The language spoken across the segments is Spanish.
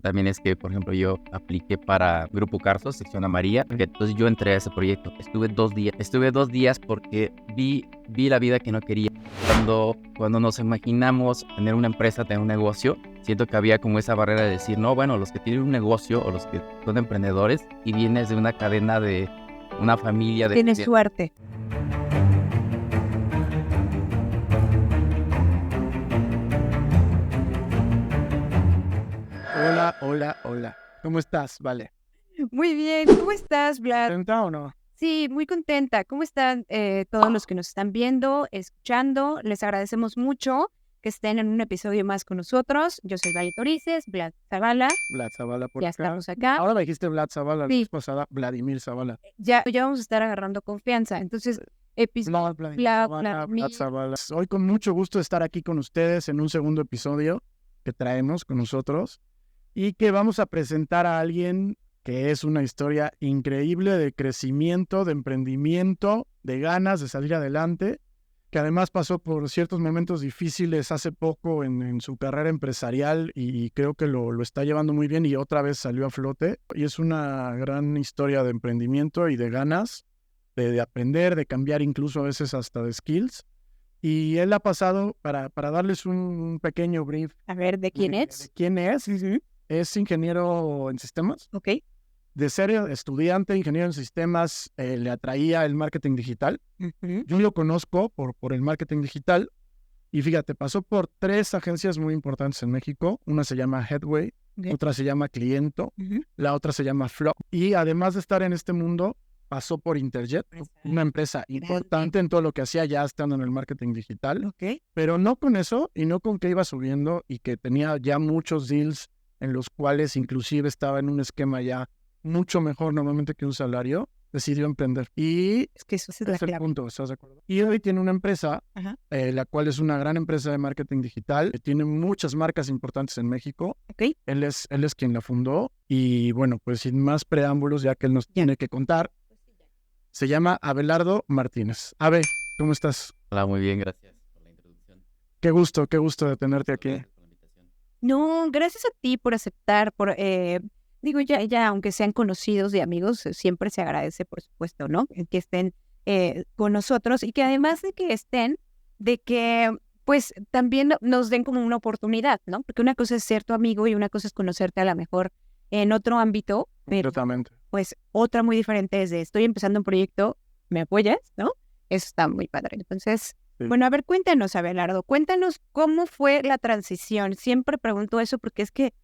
También es que, por ejemplo, yo apliqué para Grupo Carso, sección amarilla, entonces yo entré a ese proyecto. Estuve 2 días porque vi la vida que no quería. Cuando nos imaginamos tener una empresa, tener un negocio, siento que había como esa barrera de decir, no, bueno, los que tienen un negocio o los que son emprendedores y vienes de una cadena de una familia de... Tienes suerte. Hola. ¿Cómo estás? Vale. Muy bien. ¿Cómo estás, Vlad? ¿Contenta o no? Sí, muy contenta. ¿Cómo están todos los que nos están viendo, escuchando? Les agradecemos mucho que estén en un episodio más con nosotros. Yo soy Vale Torices, Vlad Zavala. Vlad Zavala por Ya acá. estamos acá. Ahora me dijiste Vlad Zavala, la Sí. vez pasada Vladimir Zavala. Ya vamos a estar agarrando confianza. Entonces, Vlad Zavala. Hoy con mucho gusto estar aquí con ustedes en un segundo episodio que traemos con nosotros y que vamos a presentar a alguien que es una historia increíble de crecimiento, de emprendimiento, de ganas de salir adelante, que además pasó por ciertos momentos difíciles hace poco en su carrera empresarial y creo que lo está llevando muy bien y otra vez salió a flote. Y es una gran historia de emprendimiento y de ganas, de aprender, de cambiar incluso a veces hasta de skills. Y él ha pasado, para darles un pequeño brief. A ver, ¿de quién es? ¿De quién es? Es ingeniero en sistemas. Ok. De ser estudiante, ingeniero en sistemas, le atraía el marketing digital. Uh-huh. Yo lo conozco por el marketing digital y fíjate, pasó por 3 agencias muy importantes en México. Una se llama Headway, Okay. Otra se llama Cliento, Uh-huh. la otra se llama Flow. Y además de estar en este mundo, pasó por Interjet, una empresa importante en todo lo que hacía ya estando en el marketing digital. Ok. Pero no con eso y no con que iba subiendo y que tenía ya muchos deals en los cuales inclusive estaba en un esquema ya mucho mejor normalmente que un salario, decidió emprender. Y Es que eso es la es el clave. punto, ¿estás de acuerdo? Y hoy tiene una empresa, Ajá. la cual es una gran empresa de marketing digital, tiene muchas marcas importantes en México. Ok. Él es quien la fundó y bueno, pues sin más preámbulos, ya que él nos tiene que contar, se llama Abelardo Martínez. Abe, ¿cómo estás? Hola, muy bien, gracias por la introducción. Qué gusto de tenerte aquí. Gracias por la invitación. No, gracias a ti por aceptar, digo, ya aunque sean conocidos y amigos, siempre se agradece, por supuesto, ¿no? Que estén con nosotros y que además de que estén, de que pues también nos den como una oportunidad, ¿no? Porque una cosa es ser tu amigo y una cosa es conocerte a lo mejor en otro ámbito, pero Completamente. pues otra muy diferente es de estoy empezando un proyecto, ¿me apoyas? ¿No? Eso está muy padre. Entonces, Sí. bueno, a ver, cuéntanos, Abelardo, cuéntanos cómo fue la transición. Siempre pregunto eso porque es que,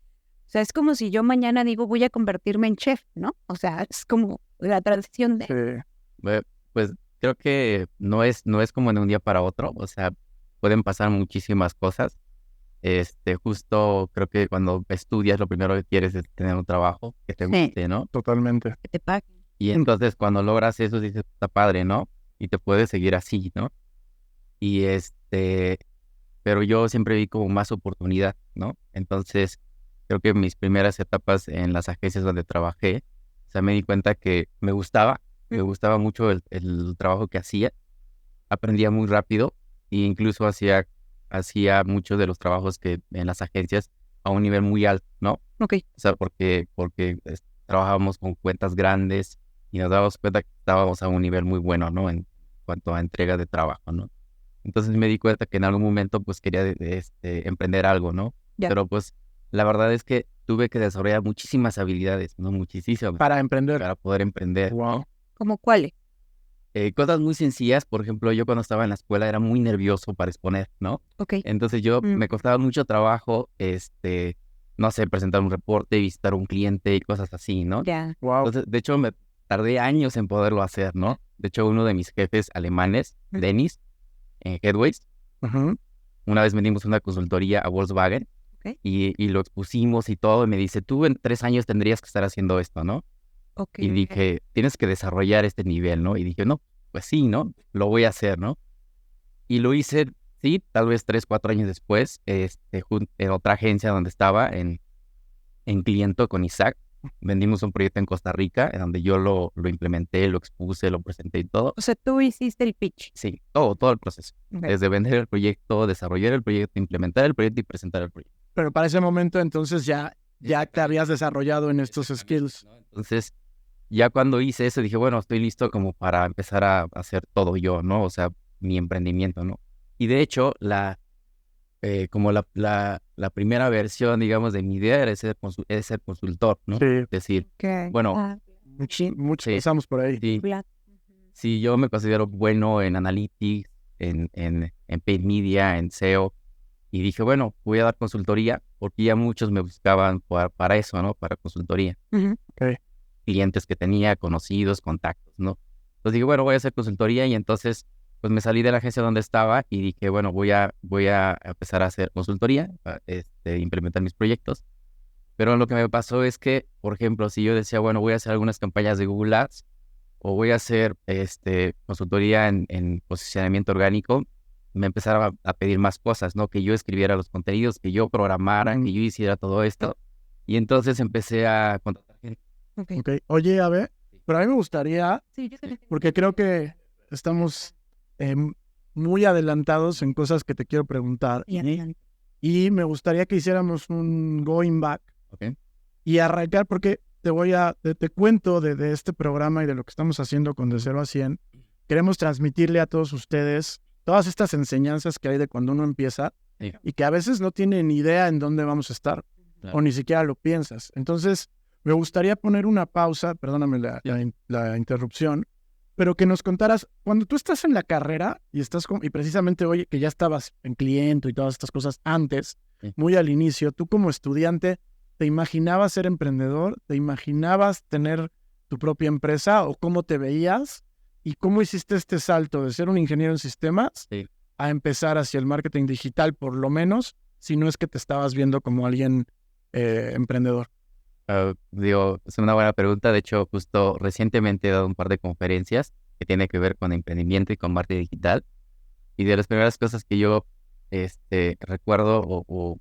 o sea, es como si yo mañana digo voy a convertirme en chef, ¿no? O sea, es como la transición de... Sí. Pues creo que no es como de un día para otro, o sea, pueden pasar muchísimas cosas. Justo creo que cuando estudias lo primero que quieres es tener un trabajo que te Sí. guste, ¿no? Totalmente. Que te paguen. Y entonces cuando logras eso dices, está padre, ¿no? Y te puedes seguir así, ¿no? Y pero yo siempre vi como más oportunidad, ¿no? Entonces creo que mis primeras etapas en las agencias donde trabajé, o sea, me di cuenta que me gustaba mucho el trabajo que hacía, aprendía muy rápido e incluso hacía muchos de los trabajos que en las agencias a un nivel muy alto, ¿no? Ok. O sea, porque trabajábamos con cuentas grandes y nos dábamos cuenta que estábamos a un nivel muy bueno, ¿no? En cuanto a entrega de trabajo, ¿no? Entonces me di cuenta que en algún momento pues quería emprender algo, ¿no? Ya. Pero pues la verdad es que tuve que desarrollar muchísimas habilidades, ¿no? Muchísimas Para emprender. para poder emprender. Wow. ¿Cómo cuáles? Cosas muy sencillas, por ejemplo, yo cuando estaba en la escuela era muy nervioso para exponer, ¿no? Ok. Entonces me costaba mucho trabajo, no sé, presentar un reporte, visitar a un cliente y cosas así, ¿no? Ya. Wow. Entonces, de hecho, me tardé años en poderlo hacer, ¿no? De hecho, uno de mis jefes alemanes, Ujú. Dennis, en Headways, Ujú. una vez vendimos una consultoría a Volkswagen Ok. y lo expusimos y todo, y me dice, tú en 3 años tendrías que estar haciendo esto, ¿no? Ok. Y dije, tienes que desarrollar este nivel, ¿no? Y dije, no, pues sí, ¿no? Lo voy a hacer, ¿no? Y lo hice, sí, tal vez 3, 4 años después, en otra agencia donde estaba, en Cliento con Isaac. Vendimos un proyecto en Costa Rica, en donde yo lo implementé, lo expuse, lo presenté y todo. O sea, tú hiciste el pitch. Sí, todo el proceso. Ok. Desde vender el proyecto, desarrollar el proyecto, implementar el proyecto y presentar el proyecto. Pero para ese momento entonces ya ya te habías desarrollado en estos skills. ¿no? Entonces, ya cuando hice eso, dije, bueno, estoy listo como para empezar a hacer todo yo, ¿no? O sea, mi emprendimiento, ¿no? Y de hecho, como la primera versión, digamos, de mi idea era ser consultor, ¿no? Sí. Es decir, bueno, Muchos sí, pasamos por ahí. sí, sí, yo me considero bueno en analytics, en paid media, en SEO, y dije, bueno, voy a dar consultoría, porque ya muchos me buscaban para eso, ¿no? Para consultoría. Ok. Clientes que tenía, conocidos, contactos, ¿no? Entonces dije, bueno, voy a hacer consultoría, y entonces, pues me salí de la agencia donde estaba y dije, bueno, voy a empezar a hacer consultoría, implementar mis proyectos. Pero lo que me pasó es que, por ejemplo, si yo decía, bueno, voy a hacer algunas campañas de Google Ads, o voy a hacer consultoría en posicionamiento orgánico, me empezaron a pedir más cosas, ¿no? Que yo escribiera los contenidos, que yo programara, que yo hiciera todo esto. Y entonces empecé a contratar gente. Ok. Oye, a ver, pero a mí me gustaría, Sí, yo también tengo- porque creo que estamos muy adelantados en cosas que te quiero preguntar. Y adelante. Y me gustaría que hiciéramos un going back ¿Ok? y arrancar, porque te cuento de este programa y de lo que estamos haciendo con De 0 a 100. Queremos transmitirle a todos ustedes todas estas enseñanzas que hay de cuando uno empieza Sí. y que a veces no tienen ni idea en dónde vamos a estar Claro. o ni siquiera lo piensas. Entonces, me gustaría poner una pausa, perdóname la interrupción, pero que nos contaras, cuando tú estás en la carrera y y precisamente hoy que ya estabas en cliente y todas estas cosas antes, Sí. muy al inicio, tú como estudiante, ¿te imaginabas ser emprendedor? ¿Te imaginabas tener tu propia empresa o cómo te veías? ¿Y cómo hiciste este salto de ser un ingeniero en sistemas Sí. a empezar hacia el marketing digital, por lo menos, si no es que te estabas viendo como alguien emprendedor? Digo, es una buena pregunta. De hecho, justo recientemente he dado un par de conferencias que tienen que ver con emprendimiento y con marketing digital. Y de las primeras cosas que yo recuerdo o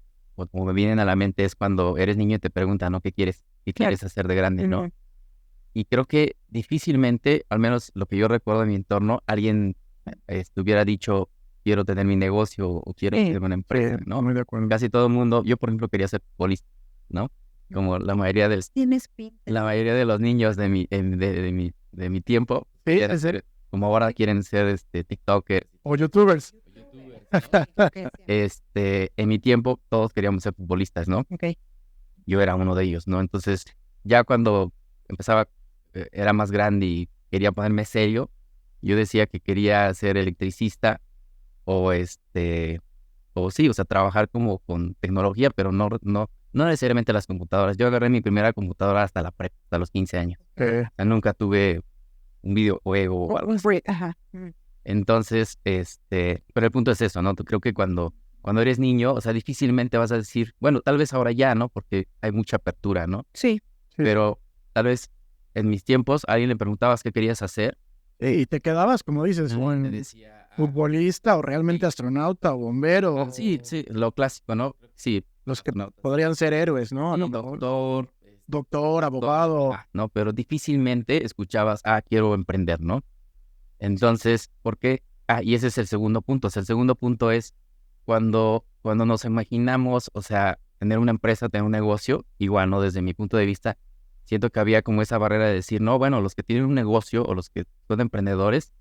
como me vienen a la mente es cuando eres niño y te preguntan, ¿no? ¿Qué quieres? ¿Qué Claro. quieres hacer de grande, no? Ujú. Y creo que difícilmente, al menos lo que yo recuerdo en mi entorno, alguien hubiera dicho, quiero tener mi negocio o quiero Sí. tener una empresa, ¿no? Muy de acuerdo. Casi todo el mundo, yo por ejemplo quería ser futbolista, ¿no? Como la mayoría Tienes pinta. de los niños de mi tiempo, Sí, querían es ser- como ahora quieren ser TikTokers. O youtubers. En mi tiempo todos queríamos ser futbolistas, ¿no? Ok. Yo era uno de ellos, ¿no? Entonces, ya cuando empezaba, era más grande y quería ponerme serio, yo decía que quería ser electricista o o sí, o sea, trabajar como con tecnología, pero no necesariamente las computadoras. Yo agarré mi primera computadora hasta la prepa, hasta los 15 años. O sea, nunca tuve un videojuego o algo. Ajá. Entonces, pero el punto es eso, ¿no? Creo que cuando eres niño, o sea, difícilmente vas a decir, bueno, tal vez ahora ya, ¿no? Porque hay mucha apertura, ¿no? Sí. Pero tal vez en mis tiempos a alguien le preguntabas qué querías hacer. Y te quedabas, como dices, o Te en decía, futbolista o realmente astronauta o bombero. sí, lo clásico, ¿no? Sí, Los que astronauta. podrían ser héroes, ¿no? Doctor, Doctor, abogado. no, pero difícilmente escuchabas, quiero emprender, ¿no? Entonces, ¿por qué? Y ese es el segundo punto. O sea, el segundo punto es cuando nos imaginamos, o sea, tener una empresa, tener un negocio, igual, ¿no? Desde mi punto de vista, siento que había como esa barrera de decir, no, bueno, los que tienen un negocio o los que son emprendedores,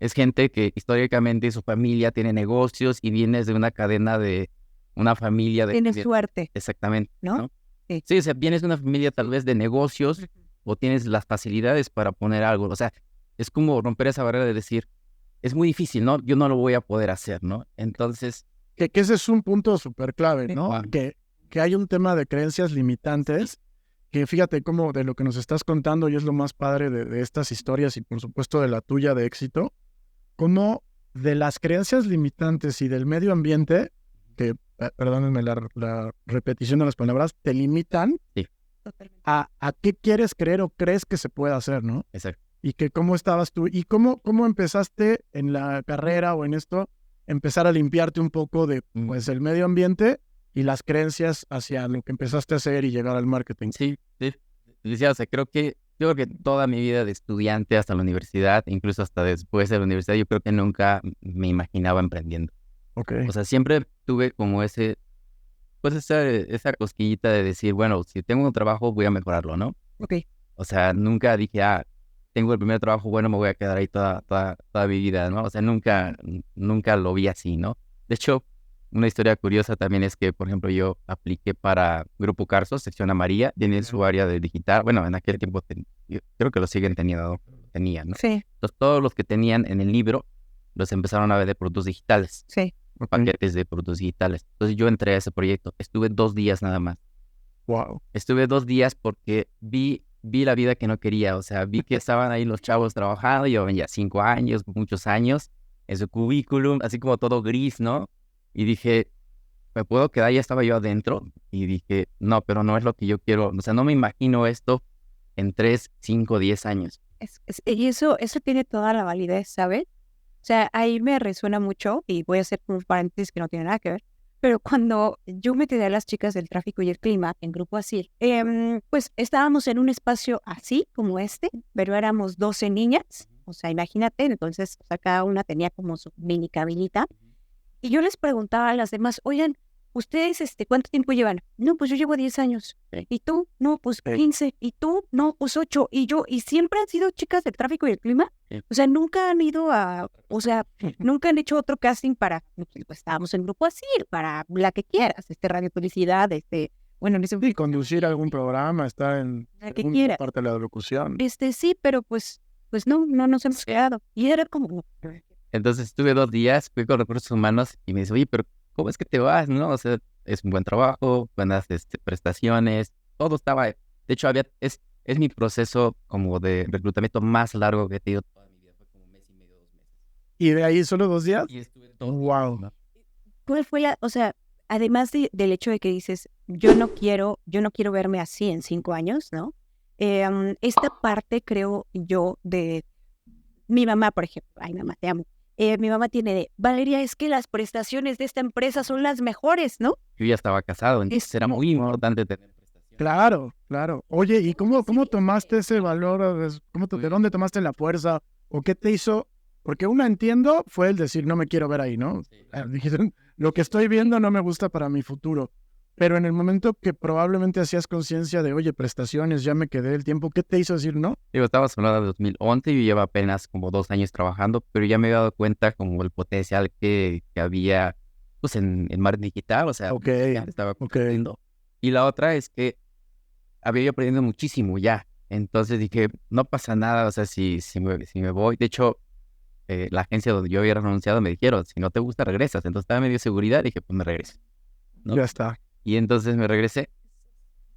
es gente que históricamente su familia tiene negocios y vienes de una cadena de una familia de... Tienes suerte. Exactamente, ¿no? ¿no? Sí. Sí, o sea, vienes de una familia tal vez de negocios o tienes las facilidades para poner algo. O sea, es como romper esa barrera de decir, es muy difícil, ¿no? Yo no lo voy a poder hacer, ¿no? Entonces... Que ese es un punto súper clave, ¿no? Wow. Que hay un tema de creencias limitantes, que fíjate cómo de lo que nos estás contando, y es lo más padre de estas historias y por supuesto de la tuya de éxito, como de las creencias limitantes y del medio ambiente, que, perdónenme la repetición de las palabras, te limitan a qué quieres creer o crees que se puede hacer, ¿no? Exacto. Y que cómo estabas tú, y cómo empezaste en la carrera o en esto, empezar a limpiarte un poco de pues el medio ambiente y las creencias hacia lo que empezaste a hacer y llegar al marketing. Sí. Decía, o sea, yo creo que toda mi vida de estudiante hasta la universidad, incluso hasta después de la universidad, yo creo que nunca me imaginaba emprendiendo. Ok. O sea, siempre tuve como ese pues esa cosquillita de decir, bueno, si tengo un trabajo voy a mejorarlo, ¿no? Ok. O sea, nunca dije, tengo el primer trabajo, bueno, me voy a quedar ahí toda mi vida, ¿no? O sea, nunca lo vi así, ¿no? De hecho, una historia curiosa también es que, por ejemplo, yo apliqué para Grupo Carso, sección amarilla, tienen su área de digital. Bueno, en aquel tiempo yo creo que lo siguen tenían, ¿no? Sí, Entonces, todos los que tenían en el libro los empezaron a ver de productos digitales, sí. paquetes de productos digitales. Entonces, yo entré a ese proyecto. Estuve 2 días nada más. Wow. Estuve 2 días porque vi la vida que no quería. O sea, vi que estaban ahí los chavos trabajando, llevaban ya 5 años, muchos años, en su currículum, así como todo gris, ¿no? Y dije, ¿me puedo quedar? Ya estaba yo adentro y dije, no, pero no es lo que yo quiero. O sea, no me imagino esto en 3, 5, 10 años. Y eso tiene toda la validez, ¿sabes? O sea, ahí me resuena mucho, y voy a hacer un paréntesis que no tiene nada que ver, pero cuando yo me quedé a las chicas del tráfico y el clima en Grupo Asir, pues estábamos en un espacio así como este, pero éramos 12 niñas, o sea, imagínate, entonces, o sea, cada una tenía como su mini cabinita, y yo les preguntaba a las demás, oigan, ¿ustedes ¿cuánto tiempo llevan? No, pues yo llevo 10 años. Sí. ¿Y tú? No, pues Sí. 15. ¿Y tú? No, pues 8. Y yo, ¿y siempre han sido chicas del tráfico y el clima? Sí. O sea, nunca han ido o sea, nunca han hecho otro casting para, pues estábamos en Grupo Así, para la que quieras, radio publicidad, bueno, en ese Sí, conducir algún programa, estar en la que alguna quieras. parte de la locución. Sí, pero pues no nos hemos quedado. Y era como, Entonces estuve 2 días, fui con recursos humanos y me dice, oye, pero ¿cómo es que te vas, no? O sea, es un buen trabajo, buenas prestaciones, todo estaba. De hecho, es mi proceso como de reclutamiento más largo que he tenido toda mi vida. Fue como 1 mes y medio, 2 meses. ¿Y de ahí solo 2 días? Y estuve todo. Wow. ¿cuál fue o sea, además del hecho de que dices, yo no quiero verme así en 5 años, ¿no? Esta parte, creo yo, de mi mamá, por ejemplo, ay, mamá, te amo. Mi mamá tiene Valeria, es que las prestaciones de esta empresa son las mejores, ¿no? Yo ya estaba casado, entonces era muy importante tener prestaciones. Claro, claro. Oye, ¿y cómo tomaste ese valor? ¿De dónde tomaste la fuerza? ¿O qué te hizo? Porque una entiendo fue el decir, no me quiero ver ahí, ¿no? Sí, Dijiste, lo que estoy viendo no me gusta para mi futuro. Pero en el momento que probablemente hacías conciencia de, oye, prestaciones, ya me quedé el tiempo, ¿qué te hizo decir no? Digo, estamos hablando de 2011, yo llevo apenas como 2 años trabajando, pero ya me he dado cuenta como el potencial que había pues en marketing digital, o sea, Ok, mucha gente estaba compartiendo. Y la otra es que había yo aprendido muchísimo ya. Entonces dije, no pasa nada, o sea, si me voy. De hecho, la agencia donde yo había renunciado me dijeron, si no te gusta, regresas. Entonces estaba medio seguridad, dije, pues me regreso, ¿no? ya está. Y entonces me regresé,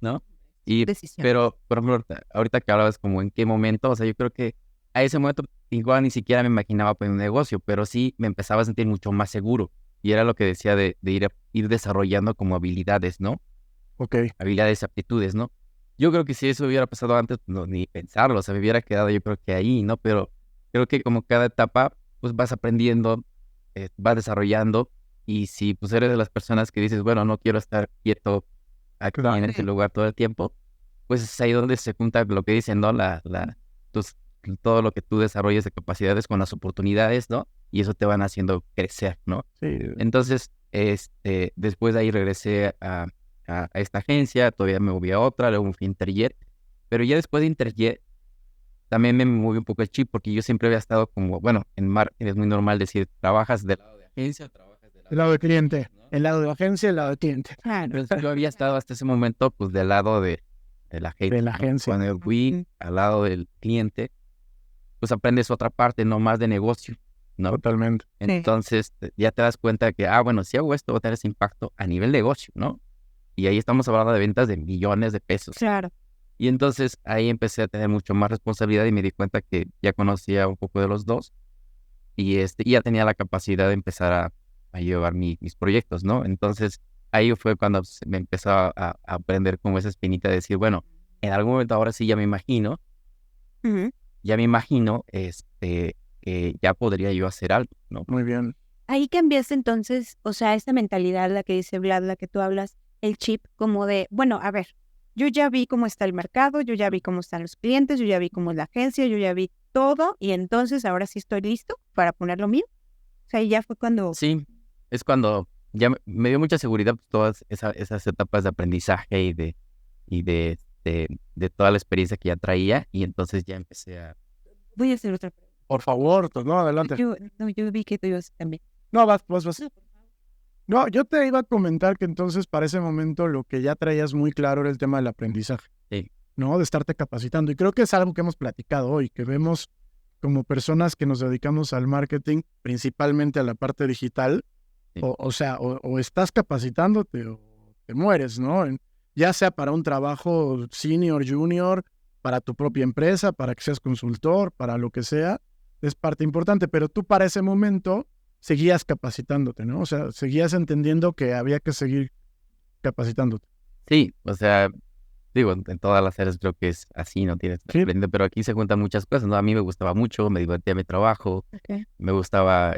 ¿no? Decisión. Pero, por ejemplo, ahorita que hablabas como en qué momento, o sea, yo creo que a ese momento igual ni siquiera me imaginaba pues un negocio, pero sí me empezaba a sentir mucho más seguro. Y era lo que decía de ir desarrollando como habilidades, ¿no? Ok, Habilidades, aptitudes, ¿no? Yo creo que si eso hubiera pasado antes, no, ni pensarlo, o sea, me hubiera quedado yo creo que ahí, ¿no? Pero creo que como cada etapa, pues vas aprendiendo, vas desarrollando, y si pues eres de las personas que dices, bueno, no quiero estar quieto aquí Claro. en este lugar todo el tiempo, pues es ahí donde se junta lo que dicen, ¿no? Tus- todo lo que tú desarrolles de capacidades con las oportunidades, ¿no? Y eso te van haciendo crecer, ¿no? sí. Entonces, después de ahí regresé a esta agencia, todavía me moví a otra, luego me fui a Interjet, pero ya después de Interjet también me moví un poco el chip porque yo siempre había estado como, bueno, en marketing es muy normal decir, trabajas del lado de agencia, trabajas del El lado del cliente. ¿no? El lado de agencia, el lado del cliente. Claro. Entonces yo había estado hasta ese momento pues del lado de la agencia. De la ¿no? agencia. Cuando fui al lado del cliente, pues aprendes otra parte, no más de negocio, ¿no? Totalmente. Entonces ya te das cuenta que, bueno, si hago esto va a tener ese impacto a nivel negocio, ¿no? Y ahí estamos hablando de ventas de millones de pesos. Claro. Y entonces ahí empecé a tener mucho más responsabilidad y me di cuenta que ya conocía un poco de los dos y ya tenía la capacidad de empezar a llevar mis proyectos, ¿no? Entonces ahí fue cuando me empezó a aprender como esa espinita de decir, bueno, en algún momento ahora sí Ujú. ya me imagino que ya podría yo hacer algo, ¿no? Muy bien. Ahí cambiaste entonces, o sea, esta mentalidad, la que dice Vlad, la que tú hablas, el chip, como de, bueno, a ver, yo ya vi cómo está el mercado, yo ya vi cómo están los clientes, yo ya vi cómo es la agencia, yo ya vi todo, y entonces ahora sí estoy listo para poner lo mío. O sea, y ya fue cuando... Sí, es cuando me dio mucha seguridad pues, todas esas etapas de aprendizaje y de toda la experiencia que ya traía, y entonces ya empecé a... Voy a hacer otra pregunta. Por favor, no, adelante. Yo vi que tú ibas también. No, vas. No, por favor. No, yo te iba a comentar que entonces para ese momento lo que ya traías muy claro era el tema del aprendizaje, Sí. ¿no? De estarte capacitando. Y creo que es algo que hemos platicado hoy, que vemos como personas que nos dedicamos al marketing, principalmente a la parte digital, Sí. o sea, o estás capacitándote o te mueres, ¿no? Ya sea para un trabajo senior, junior, para tu propia empresa, para que seas consultor, para lo que sea, es parte importante, pero tú para ese momento seguías capacitándote, ¿no? O sea, seguías entendiendo que había que seguir capacitándote. Sí, o sea, digo, en todas las áreas creo que es así, no tienes que Sí. aprender, pero aquí se juntan muchas cosas, ¿no? A mí me gustaba mucho, me divertía mi trabajo, Ok. me gustaba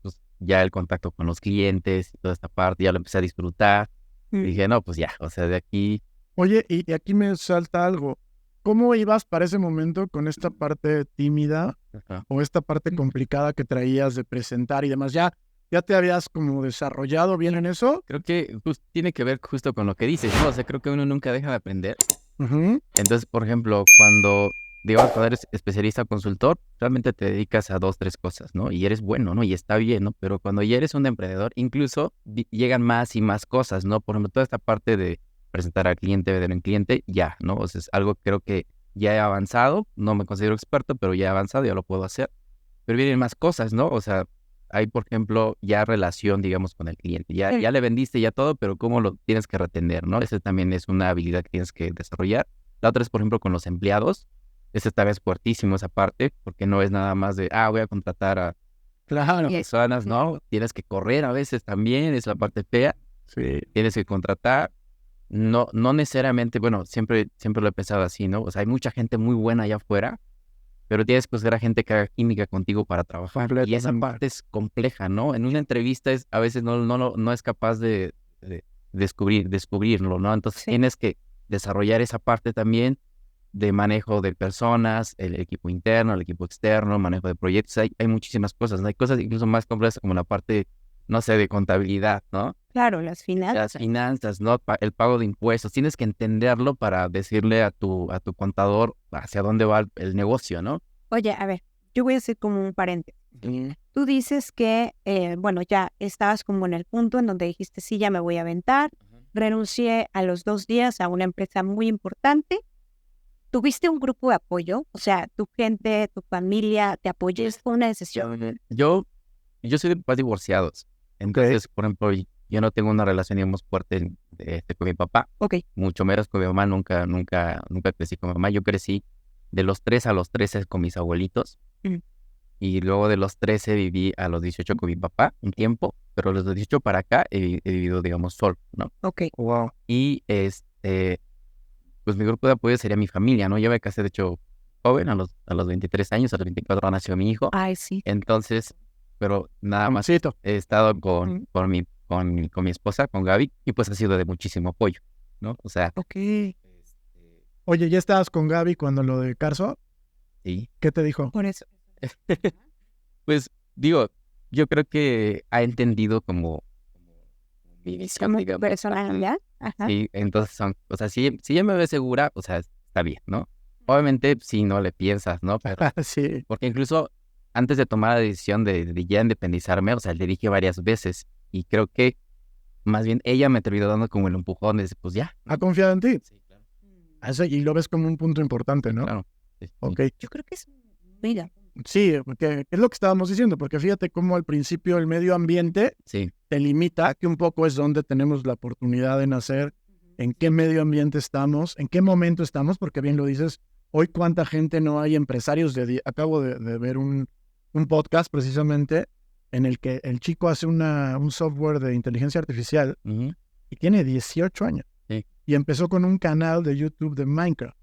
pues, ya el contacto con los clientes y toda esta parte, ya lo empecé a disfrutar. Y dije, no, pues ya, o sea, de aquí... Oye, y aquí me salta algo. ¿Cómo ibas para ese momento con esta parte tímida Ajá. o esta parte complicada que traías de presentar y demás? ¿Ya te habías como desarrollado bien en eso? Creo que tiene que ver justo con lo que dices, ¿no? O sea, creo que uno nunca deja de aprender. Ujú. Entonces, por ejemplo, cuando eres especialista o consultor, realmente te dedicas a 2, 3 cosas, ¿no? Y eres bueno, ¿no? Y está bien, ¿no? Pero cuando ya eres un emprendedor, incluso llegan más y más cosas, ¿no? Por ejemplo, toda esta parte de presentar al cliente, vender a un cliente, ya, ¿no? O sea, es algo que creo que ya he avanzado, no me considero experto, pero ya he avanzado, ya lo puedo hacer. Pero vienen más cosas, ¿no? O sea, hay, por ejemplo, ya relación, digamos, con el cliente. Ya le vendiste ya todo, pero ¿cómo lo tienes que retener, no? Esa también es una habilidad que tienes que desarrollar. La otra es, por ejemplo, con los empleados. Esa tal vez fuertísimo esa parte, porque no es nada más de, voy a contratar a Claro. personas, ¿no? Tienes que correr a veces también, es la parte fea. Sí. Tienes que contratar. No necesariamente, bueno, siempre lo he pensado así, ¿no? O sea, hay mucha gente muy buena allá afuera, pero tienes que buscar a gente que haga química contigo para trabajar. Y esa Completamente. parte es compleja, ¿no? En una entrevista a veces no es capaz de descubrirlo, ¿no? Entonces Sí. tienes que desarrollar esa parte también de manejo de personas, el equipo interno, el equipo externo, manejo de proyectos. Hay muchísimas cosas, ¿no? Hay cosas incluso más complejas como la parte, no sé, de contabilidad, ¿no? Claro, las finanzas. Las finanzas, ¿no? El pago de impuestos. Tienes que entenderlo para decirle a tu contador hacia dónde va el negocio, ¿no? Oye, a ver, yo voy a hacer como un paréntesis. Tú dices que, bueno, ya estabas como en el punto en donde dijiste, sí, ya me voy a aventar. Renuncié a los 2 días a una empresa muy importante. ¿Tuviste un grupo de apoyo? O sea, tu gente, tu familia, ¿te apoyó? ¿Fue una decisión? Yo soy de papás divorciados. Entonces, por ejemplo, yo no tengo una relación, digamos, fuerte con mi papá. Ok. Mucho menos con mi mamá. Nunca crecí con mi mamá. Yo crecí de los 3 a los 13 con mis abuelitos. Y luego de los 13 viví a los 18 con mi papá un tiempo. Pero los 18 para acá he vivido, digamos, solo, ¿no? Ok. Wow. Y pues mi grupo de apoyo sería mi familia, ¿no? Yo me casé, de hecho, joven, a los 23 años, a los 24 nació mi hijo. Ay, sí. Entonces, pero nada más Amorcito. he estado con mi esposa, con Gaby, y pues ha sido de muchísimo apoyo, ¿no? O sea, Ok. Oye, ¿ya estabas con Gaby cuando lo de Carso? sí. ¿Qué te dijo? Por eso. Pues digo, yo creo que ha entendido como mi visión, Como digamos. personalidad. Ajá. Sí, entonces o sea, si ella me ve segura, o sea, está bien, ¿no? Obviamente, si no le piensas, ¿no? Pero, Sí. porque incluso antes de tomar la decisión de ya independizarme, o sea, le dije varias veces, y creo que más bien ella me terminó dando como el empujón de decir, pues ya. ¿Ha confiado en ti? Sí, claro. Y lo ves como un punto importante, ¿no? Claro. Sí, sí. Ok. Yo creo que es mira. Sí, porque es lo que estábamos diciendo, porque fíjate cómo al principio el medio ambiente Sí, te limita, que un poco es donde tenemos la oportunidad de nacer, en qué medio ambiente estamos, en qué momento estamos, porque bien lo dices, hoy cuánta gente no hay empresarios acabo de ver un podcast precisamente en el que el chico hace un software de inteligencia artificial ujú, y tiene 18 años. Sí. Y empezó con un canal de YouTube de Minecraft.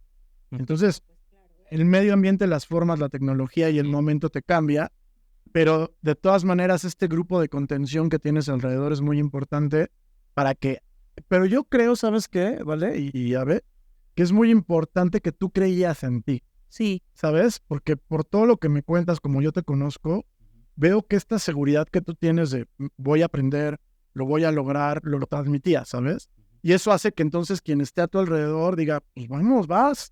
Ujú. Entonces, el medio ambiente, las formas, la tecnología y el momento te cambia, pero de todas maneras este grupo de contención que tienes alrededor es muy importante para que... Pero yo creo, ¿sabes qué? ¿Vale? Y a ver, que es muy importante que tú creías en ti, Sí. ¿sabes? Porque por todo lo que me cuentas, como yo te conozco, veo que esta seguridad que tú tienes de voy a aprender, lo voy a lograr, lo transmitía, ¿sabes? Y eso hace que entonces quien esté a tu alrededor diga, pues vamos,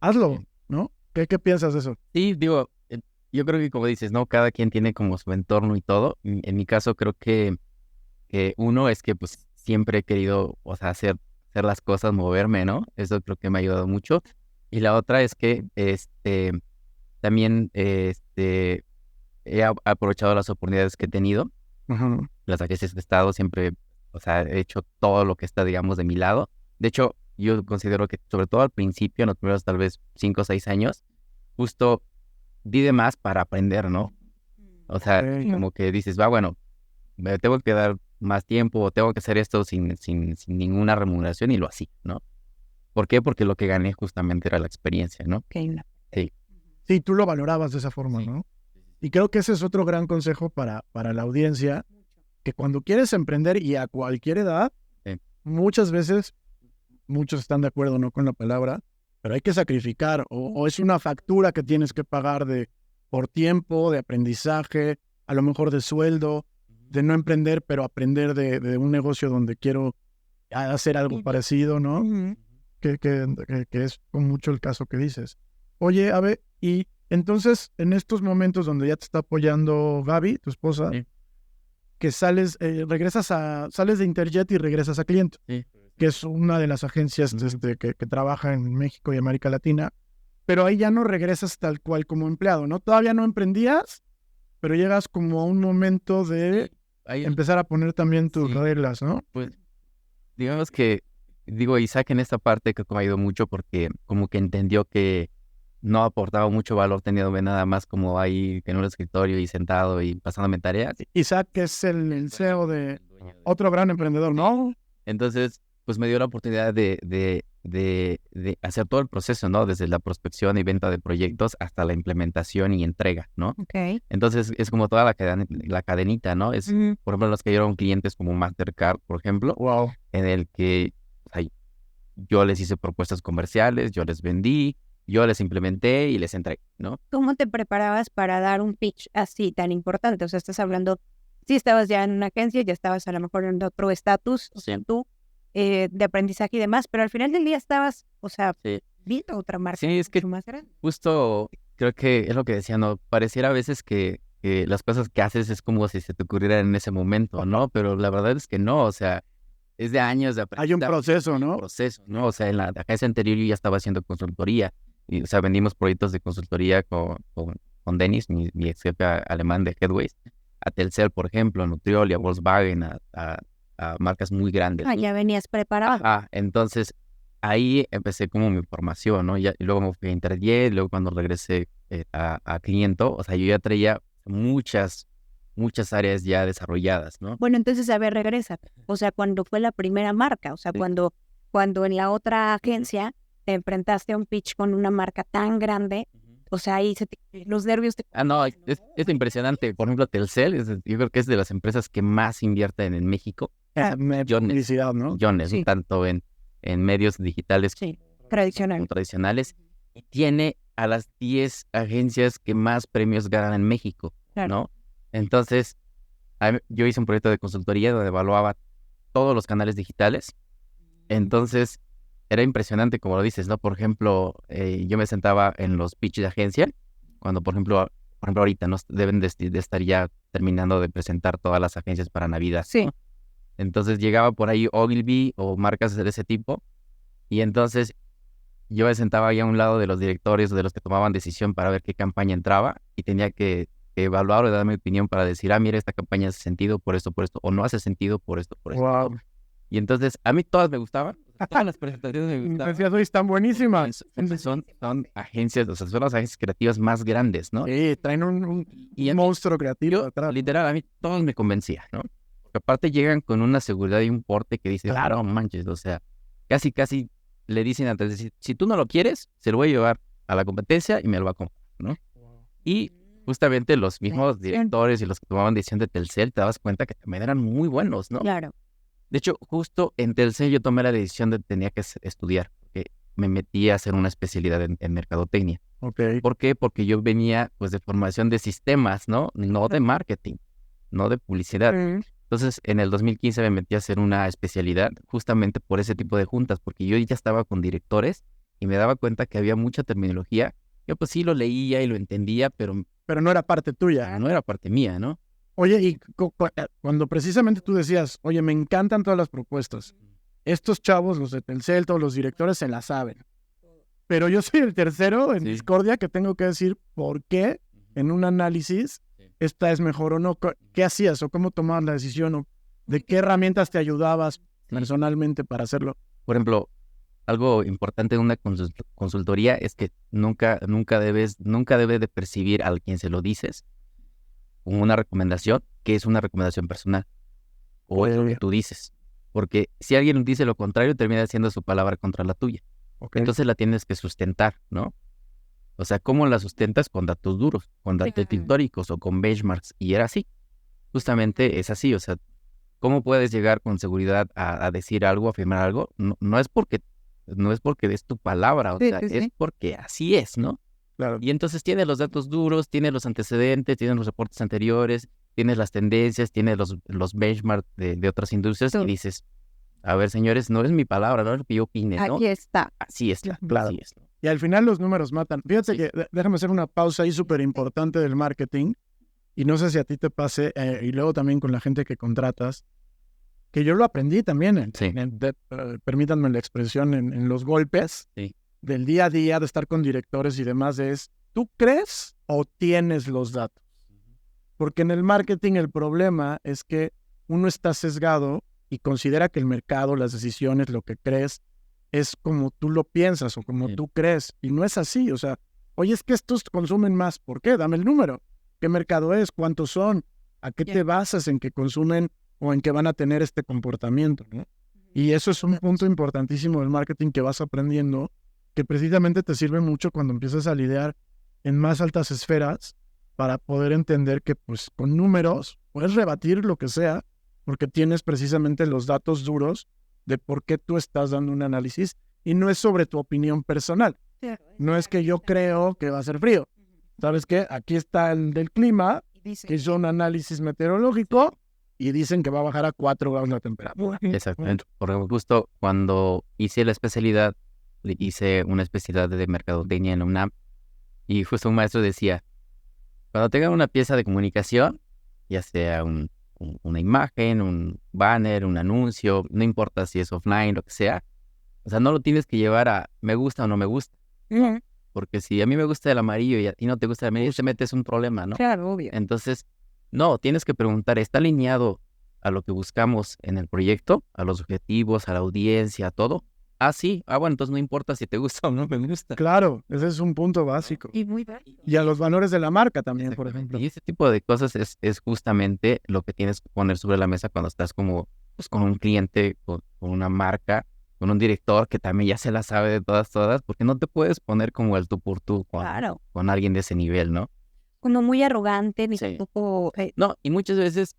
hazlo, ¿no? ¿Qué piensas de eso? Sí, digo, yo creo que como dices, ¿no? Cada quien tiene como su entorno y todo. En mi caso creo que uno es que pues siempre he querido, o sea, hacer las cosas, moverme, ¿no? Eso creo que me ha ayudado mucho. Y la otra es que también he aprovechado las oportunidades que he tenido. Ajá. Las agencias de Estado siempre, o sea, he hecho todo lo que está, digamos, de mi lado. De hecho, yo considero que sobre todo al principio, en los primeros tal vez 5 o 6 años, justo di de más para aprender, ¿no? O sea, Ok. como que dices, va, bueno, me tengo que dar más tiempo o tengo que hacer esto sin ninguna remuneración y lo así, ¿no? ¿Por qué? Porque lo que gané justamente era la experiencia, ¿no? Sí. Sí, tú lo valorabas de esa forma, ¿no? Y creo que ese es otro gran consejo para la audiencia, que cuando quieres emprender y a cualquier edad, Sí. muchas veces, muchos están de acuerdo no con la palabra, pero hay que sacrificar o es una factura que tienes que pagar por tiempo, de aprendizaje, a lo mejor de sueldo, de no emprender, pero aprender de un negocio donde quiero hacer algo parecido, ¿no? Que es con mucho el caso que dices. Oye, Abe, y entonces en estos momentos donde ya te está apoyando Gaby, tu esposa, Sí. que sales de Interjet y regresas a Cliente, Sí. que es una de las agencias que trabaja en México y América Latina, pero ahí ya no regresas tal cual como empleado, ¿no? Todavía no emprendías, pero llegas como a un momento de Ahí, empezar a poner también tus Sí. reglas, ¿no? pues, digamos que, digo, Isaac en esta parte creo que me ha ido mucho porque como que entendió que no aportaba mucho valor teniéndome nada más como ahí en un escritorio y sentado y pasándome tareas. Isaac, que es el CEO de otro gran emprendedor, ¿no? Entonces, pues me dio la oportunidad de hacer todo el proceso, ¿no? Desde la prospección y venta de proyectos hasta la implementación y entrega, ¿no? Ok. Entonces, es como toda la cadenita, ¿no? Es, por ejemplo, los que dieron clientes como Mastercard, por ejemplo, Wow. en el que o sea, yo les hice propuestas comerciales, yo les vendí, yo les implementé y les entregué, ¿no? ¿Cómo te preparabas para dar un pitch así tan importante? O sea, estás hablando, sí estabas ya en una agencia, ya estabas a lo mejor en otro estatus, o sea, Sí. tú, de aprendizaje y demás, pero al final del día estabas, o sea, Sí. viendo otra marca Sí, es que mucho más grande. justo creo que es lo que decía, ¿no? Pareciera a veces que las cosas que haces es como si se te ocurrieran en ese momento, ¿no? Pero la verdad es que no, o sea, es de años de Hay un proceso, ¿no? proceso, ¿no? O sea, en la agencia anterior yo ya estaba haciendo consultoría, y, o sea, vendimos proyectos de consultoría con Dennis, mi ex jefe alemán de Headways, a Telcel, por ejemplo, a Nutrioli, a Volkswagen, a marcas muy grandes. Ah, ya venías preparado. Entonces ahí empecé como mi formación, ¿no? Y luego me fui a Interjet, luego cuando regresé a Cliento, o sea, yo ya traía muchas áreas ya desarrolladas, ¿no? Bueno, entonces, a ver, regresa. O sea, cuando fue la primera marca, o sea, Sí. cuando en la otra agencia te enfrentaste a un pitch con una marca tan grande, o sea, ahí los nervios te... No, es impresionante. Por ejemplo, Telcel, yo creo que es de las empresas que más invierten en México. Publicidad, ¿no? Millones, Sí. tanto en medios digitales Sí, como tradicional. tradicionales. Y tiene a las 10 agencias que más premios ganan en México, Claro. ¿no? Entonces, yo hice un proyecto de consultoría donde evaluaba todos los canales digitales. Entonces, era impresionante, como lo dices, ¿no? Por ejemplo, yo me sentaba en los pitches de agencia, cuando, por ejemplo, ahorita, ¿no? Deben de estar ya terminando de presentar todas las agencias para Navidad, Sí. ¿no? Entonces, llegaba por ahí Ogilvy o marcas de ese tipo, y entonces yo me sentaba ahí a un lado de los directores o de los que tomaban decisión para ver qué campaña entraba, y tenía que evaluar o dar mi opinión para decir, mira, esta campaña hace sentido por esto, o no hace sentido por esto, ¿no? Wow. Y entonces, a mí todas me gustaban, todas las presentaciones me gustaban. Decías, oye, están buenísimas. Son agencias, o sea, son las agencias creativas más grandes, ¿no? Sí, traen un Y a mí, monstruo creativo detrás. literal, a mí todos me convencían, ¿no? Porque aparte llegan con una seguridad y un porte que dice, claro, manches, o sea, casi le dicen antes de si tú no lo quieres, se lo voy a llevar a la competencia y me lo va a comprar, ¿no? Y justamente los mismos directores y los que tomaban decisión de Telcel, te dabas cuenta que también eran muy buenos, ¿no? Claro. De hecho, justo en Telcel yo tomé la decisión de que tenía que estudiar, porque me metí a hacer una especialidad en mercadotecnia. Ok. ¿Por qué? Porque yo venía pues de formación de sistemas, ¿no? No de marketing, no de publicidad. Entonces, en el 2015 me metí a hacer una especialidad justamente por ese tipo de juntas, porque yo ya estaba con directores y me daba cuenta que había mucha terminología. Yo pues sí lo leía y lo entendía, pero Pero no era parte tuya. no era parte mía, ¿no? Oye, y cuando precisamente tú decías, oye, me encantan todas las propuestas. Estos chavos, los de Telcel, todos los directores se la saben. Pero yo soy el tercero en Sí. Discordia que tengo que decir por qué en un análisis Sí. esta es mejor o no. ¿Qué hacías o cómo tomabas la decisión o de qué herramientas te ayudabas personalmente para hacerlo? Por ejemplo, algo importante de una consultoría es que nunca debes de percibir a quien se lo dices como una recomendación, que es una recomendación personal, o es lo que tú dices. Porque si alguien dice lo contrario, termina siendo su palabra contra la tuya. Ok. Entonces la tienes que sustentar, ¿no? O sea, ¿cómo la sustentas? Con datos duros, con datos históricos o con benchmarks. Y era así. Justamente es así. O sea, ¿cómo puedes llegar con seguridad a decir algo, a afirmar algo? No es porque es tu palabra, o Sí, sea, sí, es sí. porque así es, ¿no? Claro. Y entonces tienes los datos duros, tienes los antecedentes, tienes los reportes anteriores, tienes las tendencias, tienes los benchmarks de otras industrias Todo. y dices, a ver, señores, no es mi palabra, no es lo que yo opine, ¿no? Aquí está. Así es, Claro. así es. Y al final los números matan. Fíjate Sí. que déjame hacer una pausa ahí súper importante del marketing. Y no sé si a ti te pase, y luego también con la gente que contratas, que yo lo aprendí también, Sí. permítanme la expresión, en los golpes Sí. del día a día, de estar con directores y demás, ¿tú crees o tienes los datos? Porque en el marketing el problema es que uno está sesgado y considera que el mercado, las decisiones, lo que crees, es como tú lo piensas o como Sí. tú crees. Y no es así. O sea, oye, es que estos consumen más. ¿Por qué? Dame el número. ¿Qué mercado es? ¿Cuántos son? ¿A qué te basas en que consumen o en que van a tener este comportamiento, ¿no? Y eso es un punto importantísimo del marketing que vas aprendiendo, que precisamente te sirve mucho cuando empiezas a lidiar en más altas esferas para poder entender que pues con números puedes rebatir lo que sea porque tienes precisamente los datos duros de por qué tú estás dando un análisis y no es sobre tu opinión personal. No es que yo creo que va a ser frío. ¿Sabes qué? Aquí está el del clima, que hizo un análisis meteorológico y dicen que va a bajar a 4 grados la temperatura. Exactamente. Porque justo cuando hice la especialidad, hice una especialidad de mercadotecnia en la UNAM y justo un maestro decía, cuando tengan una pieza de comunicación, ya sea una imagen, un banner, un anuncio, no importa si es offline, lo que sea, o sea, no lo tienes que llevar a me gusta o no me gusta, porque si a mí me gusta el amarillo y a ti no te gusta el amarillo, te metes un problema, ¿no? Claro, obvio. Entonces, no, tienes que preguntar, ¿está alineado a lo que buscamos en el proyecto, a los objetivos, a la audiencia, a todo? Ah, sí. Ah, bueno, entonces no importa si te gusta o no me gusta. Claro, ese es un punto básico. Y muy válido. Y a los valores de la marca también, por Exactamente. ejemplo. Y ese tipo de cosas es justamente lo que tienes que poner sobre la mesa cuando estás como pues, con un cliente, con una marca, con un director que también ya se la sabe de todas, porque no te puedes poner como el tú por tú Claro. con alguien de ese nivel, ¿no? Como muy arrogante, ni Sí. tampoco... No, y muchas veces,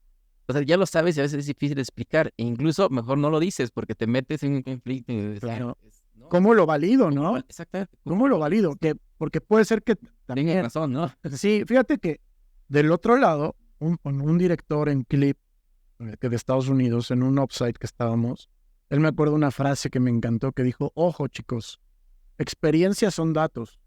o sea, ya lo sabes y a veces es difícil de explicar. E incluso mejor no lo dices porque te metes en un conflicto. Y Claro. ¿no? ¿Cómo lo valido, no? Exactamente. ¿Cómo lo valido? Porque puede ser que Tienes también... razón, ¿no? Sí, fíjate que del otro lado, un director en clip que de Estados Unidos, en un offsite que estábamos, él me acuerdo una frase que me encantó que dijo, ojo chicos, experiencias son datos.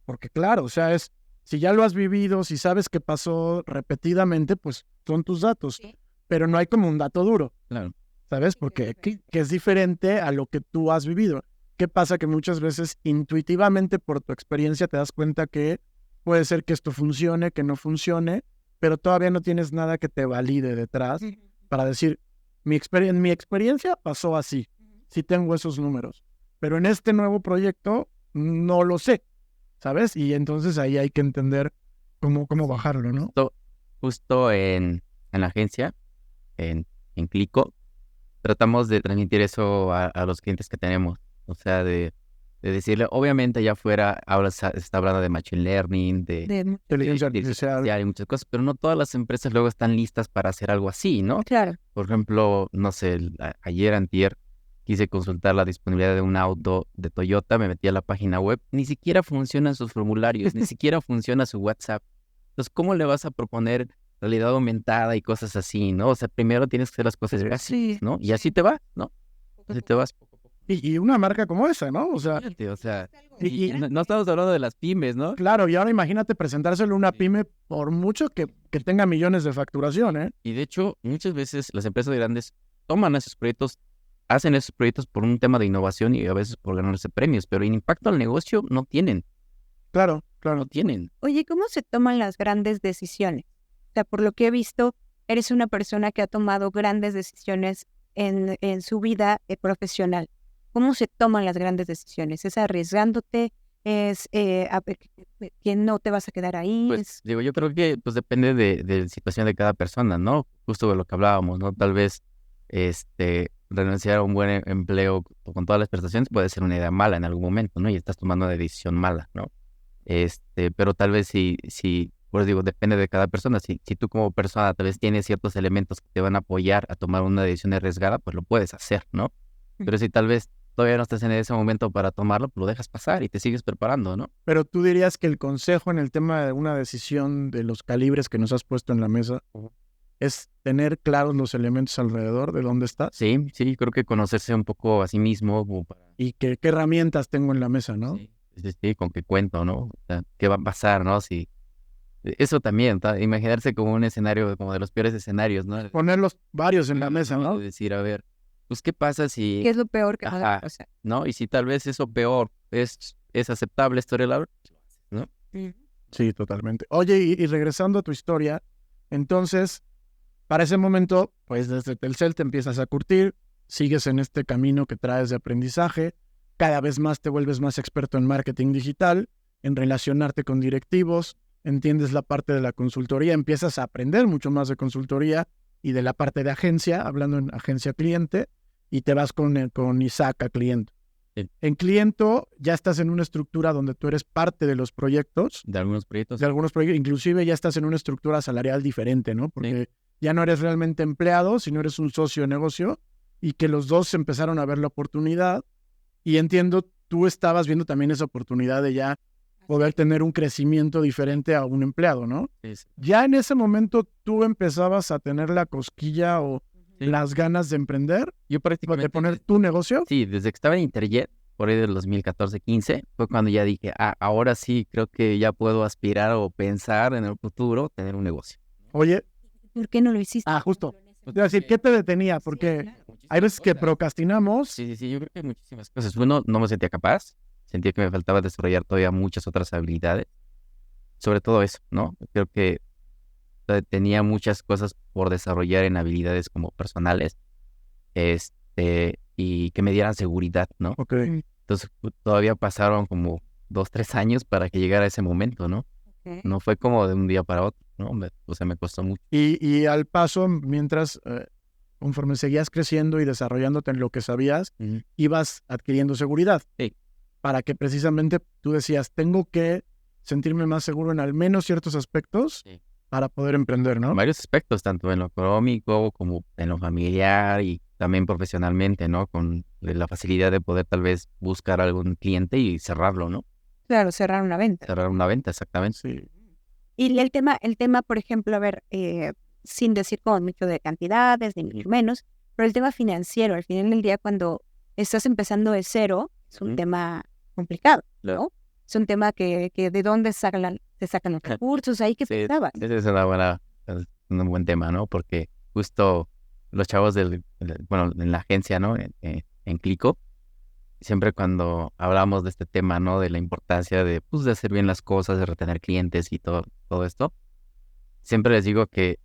Porque claro, o sea, si ya lo has vivido, si sabes que pasó repetidamente, pues son tus datos. Sí. Pero no hay como un dato duro, Claro. ¿sabes? Porque que es diferente a lo que tú has vivido. ¿Qué pasa? Que muchas veces intuitivamente por tu experiencia te das cuenta que puede ser que esto funcione, que no funcione, pero todavía no tienes nada que te valide detrás para decir, en mi experiencia pasó así, sí tengo esos números, pero en este nuevo proyecto no lo sé, ¿sabes? Y entonces ahí hay que entender cómo bajarlo, ¿no? Justo en la agencia, en Clico, tratamos de transmitir eso a los clientes que tenemos. O sea, de decirle, obviamente allá afuera se está hablando de machine learning, de Inteligencia artificial. y muchas cosas, pero no todas las empresas luego están listas para hacer algo así, ¿no? Claro. Por ejemplo, no sé, ayer, antier, quise consultar la disponibilidad de un auto de Toyota, me metí a la página web, ni siquiera funcionan sus formularios, ni siquiera funciona su WhatsApp. Entonces, ¿cómo le vas a proponer realidad aumentada y cosas así, ¿no? O sea, primero tienes que hacer las cosas gratis, ¿no? Y así te vas, ¿no? Así te vas. Y una marca como esa, ¿no? O sea, Fíjate, o sea, y- y no estamos hablando de las pymes, ¿no? claro, y ahora imagínate presentárselo a una pyme por mucho que tenga millones de facturación, ¿eh? Y de hecho, muchas veces las empresas grandes toman esos proyectos, hacen esos proyectos por un tema de innovación y a veces por ganarse premios, pero en impacto al negocio no tienen, Claro, no claro. tienen. Oye, ¿cómo se toman las grandes decisiones? O sea, por lo que he visto, eres una persona que ha tomado grandes decisiones en su vida profesional. ¿Cómo se toman las grandes decisiones? ¿Es arriesgándote? ¿Es que no te vas a quedar ahí? Pues digo, yo creo que pues depende de la situación de cada persona, ¿no? Justo de lo que hablábamos, ¿no? Tal vez renunciar a un buen empleo con todas las prestaciones puede ser una idea mala en algún momento, ¿no? Y estás tomando una decisión mala, ¿no? Pero tal vez pues digo, depende de cada persona. Si tú como persona tal vez tienes ciertos elementos que te van a apoyar a tomar una decisión arriesgada, pues lo puedes hacer, ¿no? Pero si tal vez todavía no estás en ese momento para tomarlo, pues lo dejas pasar y te sigues preparando, ¿no? Pero tú dirías que el consejo en el tema de una decisión de los calibres que nos has puesto en la mesa es tener claros los elementos alrededor de dónde estás Sí, creo que conocerse un poco a sí mismo, como para, y qué herramientas tengo en la mesa, ¿no? sí, con qué cuento, ¿no? O sea, qué va a pasar, ¿no? Eso también, imaginarse como un escenario, como de los peores escenarios, ¿no? Ponerlos varios en la mesa, ¿no? Decir, a ver, pues, ¿qué pasa si, ¿Qué es lo peor que puede ajá, pasar? ¿no? Y si tal vez eso peor es aceptable, esto ¿no? Sí, totalmente. Oye, y regresando a tu historia, entonces, para ese momento, pues desde Telcel te empiezas a curtir, sigues en este camino que traes de aprendizaje, cada vez más te vuelves más experto en marketing digital, en relacionarte con directivos, entiendes la parte de la consultoría, empiezas a aprender mucho más de consultoría y de la parte de agencia, hablando en agencia cliente, y te vas con Isaac a cliente. Sí. En cliente ya estás en una estructura donde tú eres parte de los proyectos, De algunos proyectos. inclusive ya estás en una estructura salarial diferente, ¿no? Porque ya no eres realmente empleado, sino eres un socio de negocio, y que los dos empezaron a ver la oportunidad, y entiendo, tú estabas viendo también esa oportunidad de ya poder tener un crecimiento diferente a un empleado, ¿no? Sí. Ya en ese momento tú empezabas a tener la cosquilla o Sí. las ganas de emprender, Yo prácticamente, de poner tu negocio. sí, desde que estaba en Interjet, por ahí del 2014-15, fue cuando ya dije, ahora sí, creo que ya puedo aspirar o pensar en el futuro tener un negocio. Oye, ¿Por qué no lo hiciste? justo. Te iba a decir, ¿qué te detenía? Porque hay veces que procrastinamos. Sí, yo creo que hay muchísimas cosas. Uno, no me sentía capaz, sentía que me faltaba desarrollar todavía muchas otras habilidades, sobre todo eso, ¿no? Creo que tenía muchas cosas por desarrollar en habilidades como personales, y que me dieran seguridad, ¿no? Ok. Entonces todavía pasaron como 2, 3 años para que llegara ese momento, ¿no? Ok. No fue como de un día para otro, ¿no? O sea, me costó mucho. Y al paso, mientras, conforme seguías creciendo y desarrollándote en lo que sabías, ibas adquiriendo seguridad. Sí. Para que precisamente tú decías, tengo que sentirme más seguro en al menos ciertos aspectos Sí. para poder emprender, ¿no? En varios aspectos, tanto en lo económico como en lo familiar y también profesionalmente, ¿no? Con la facilidad de poder tal vez buscar algún cliente y cerrarlo, ¿no? Claro, cerrar una venta. Cerrar una venta, exactamente. Sí. Y el tema, por ejemplo, a ver, sin decir como mucho de cantidades, ni mucho menos, pero el tema financiero, al final del día, cuando estás empezando de cero, es un tema complicado, Claro. ¿no? Es un tema que de dónde se sacan los recursos, ahí que Sí, pensabas. ese es un buen tema, ¿no? Porque justo los chavos bueno, en la agencia, ¿no? En Clico, siempre cuando hablamos de este tema, ¿no? De la importancia de, pues, de hacer bien las cosas, de retener clientes y todo esto, siempre les digo que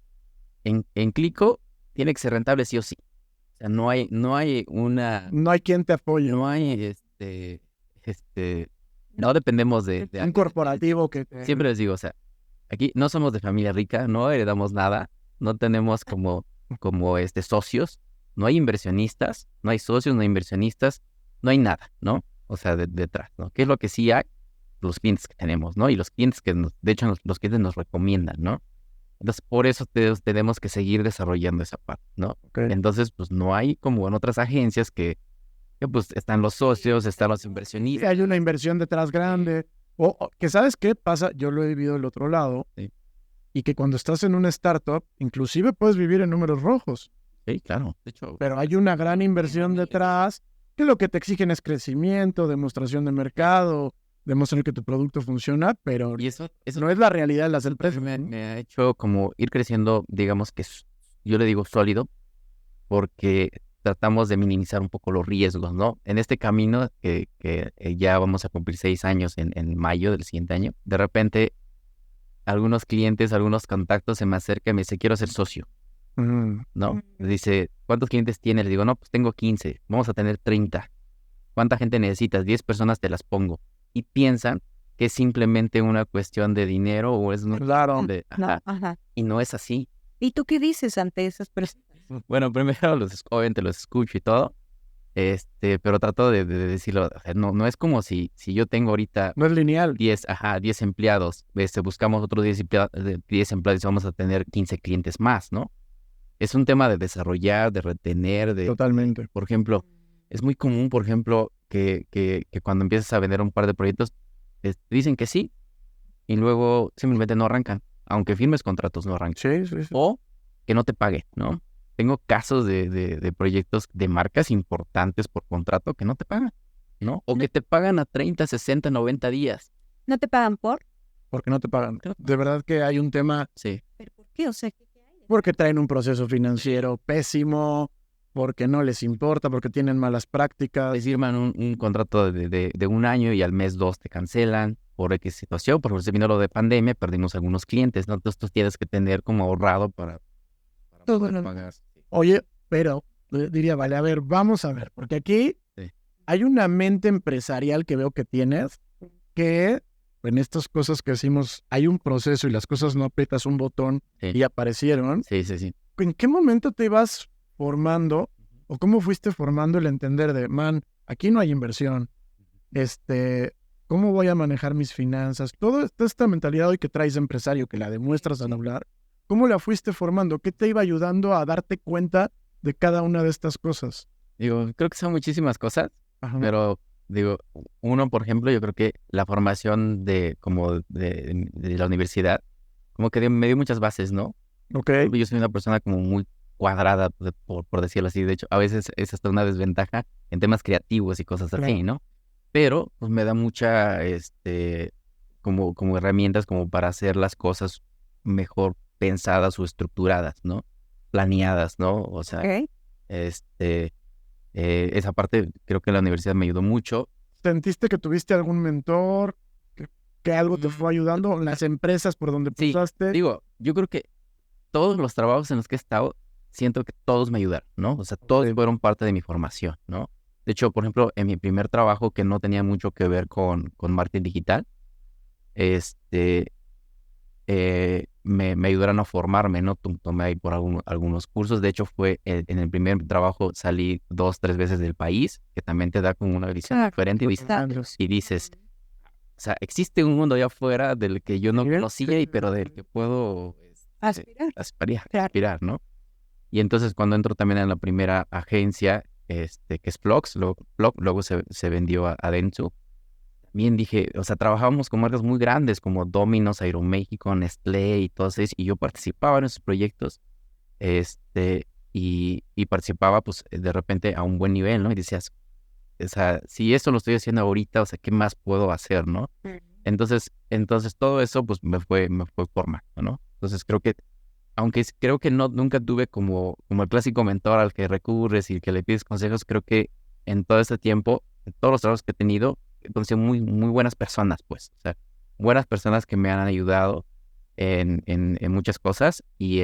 en Clico tiene que ser rentable sí o sí. O sea, no hay una, No hay quien te apoye. no hay, no dependemos de Un corporativo que te... Siempre les digo, o sea, aquí no somos de familia rica, no heredamos nada, no tenemos como socios, no hay inversionistas, no hay socios, no hay inversionistas, no hay nada, ¿no? O sea, detrás, ¿no? ¿Qué es lo que sí hay? Los clientes que tenemos, ¿no? Y los clientes de hecho, los clientes nos recomiendan, ¿no? Entonces, por eso tenemos que seguir desarrollando esa parte, ¿no? Okay. Entonces, pues no hay como en otras agencias que pues están los socios, están los inversionistas. Hay una inversión detrás grande. O que, ¿sabes qué pasa? Yo lo he vivido del otro lado. Sí. y que cuando estás en una startup, inclusive puedes vivir en números rojos, Sí, claro. De hecho, pero hay una gran inversión detrás que lo que te exigen es crecimiento, demostración de mercado, demostrar que tu producto funciona, pero y eso no es la realidad de las empresas. me ha hecho como ir creciendo, digamos que yo le digo sólido, porque tratamos de minimizar un poco los riesgos, ¿no? En este camino que ya vamos a cumplir 6 años en mayo del siguiente año, de repente algunos clientes, algunos contactos se me acercan y me dicen, quiero ser socio, ¿no? Me dice, ¿cuántos clientes tienes? Le digo, no, pues tengo 15, vamos a tener 30. ¿Cuánta gente necesitas? 10 personas te las pongo. Y piensan que es simplemente una cuestión de dinero o es una Claro. cuestión de... No, Ajá. ajá. Y no es así. ¿Y tú qué dices ante esas personas? Bueno, primero obviamente los escucho y todo, pero trato de decirlo, o sea, no es como si yo tengo ahorita No es lineal. 10 empleados, buscamos otros 10 empleados y vamos a tener 15 clientes más, ¿no? Es un tema de desarrollar, de retener, Totalmente. por ejemplo, es muy común, por ejemplo, que cuando empiezas a vender un par de proyectos, te dicen que sí y luego simplemente no arrancan, aunque firmes contratos no arrancan. Sí. O que no te paguen, ¿no? Tengo casos de proyectos de marcas importantes por contrato que no te pagan, ¿no? O que te pagan a 30, 60, 90 días. ¿No te pagan por? Porque no te pagan. De verdad que hay un tema, Sí. ¿Pero por qué? O sea, ¿qué hay? porque traen un proceso financiero pésimo, porque no les importa, porque tienen malas prácticas. Te firman un contrato de 1 año y al mes 2 te cancelan por X situación, porque se vino lo de pandemia, perdimos algunos clientes, ¿no? Entonces tú tienes que tener como ahorrado para Todo poder lo- pagar. Oye, pero diría, vale, a ver, vamos a ver, porque aquí Sí. hay una mente empresarial que veo que tienes, que en estas cosas que decimos, hay un proceso y las cosas no aprietas un botón Sí. y aparecieron. Sí, sí, sí. ¿En qué momento te ibas formando o cómo fuiste formando el entender de, man, aquí no hay inversión, cómo voy a manejar mis finanzas? Toda esta mentalidad hoy que traes de empresario, que la demuestras al hablar, ¿cómo la fuiste formando? ¿Qué te iba ayudando a darte cuenta de cada una de estas cosas? Digo, creo que son muchísimas cosas, Ajá. pero digo, uno, por ejemplo, yo creo que la formación de la universidad, como que me dio muchas bases, ¿no? Ok. Yo soy una persona como muy cuadrada, por decirlo así. De hecho, a veces es hasta una desventaja en temas creativos y cosas así, Claro. ¿no? Pero pues me da mucha, como herramientas como para hacer las cosas mejor pensadas o estructuradas, ¿no? Planeadas, ¿no? O sea, Ok. esa parte creo que la universidad me ayudó mucho. ¿Sentiste que tuviste algún mentor? ¿Que algo te fue ayudando? ¿Las empresas por donde Sí, pasaste? digo, yo creo que todos los trabajos en los que he estado, siento que todos me ayudaron, ¿no? O sea, todos Sí. fueron parte de mi formación, ¿no? De hecho, por ejemplo, en mi primer trabajo que no tenía mucho que ver con marketing digital, me ayudaron a formarme, ¿no? Tomé ahí por algunos cursos. De hecho, fue en el primer trabajo salí 2, 3 veces del país, que también te da como una visión Claro. diferente y dices, o sea, existe un mundo allá afuera del que yo no Sí. conocía, pero del que puedo Aspirar. aspirar, ¿no? Y entonces cuando entro también en la primera agencia, que es Flux, luego se vendió a Dentsu, también dije, o sea, trabajábamos con marcas muy grandes como Domino's, Aeroméxico, Nestlé y todas esas, y yo participaba en esos proyectos, y participaba pues de repente a un buen nivel, ¿no? Y decías, o sea, si esto lo estoy haciendo ahorita, o sea, ¿qué más puedo hacer, no? Entonces todo eso pues me fue formando, ¿no? Entonces creo que, aunque creo que nunca tuve como el clásico mentor al que recurres y que le pides consejos, creo que en todo este tiempo, en todos los trabajos que he tenido, he conocido muy, muy buenas personas, pues, o sea, buenas personas que me han ayudado en muchas cosas y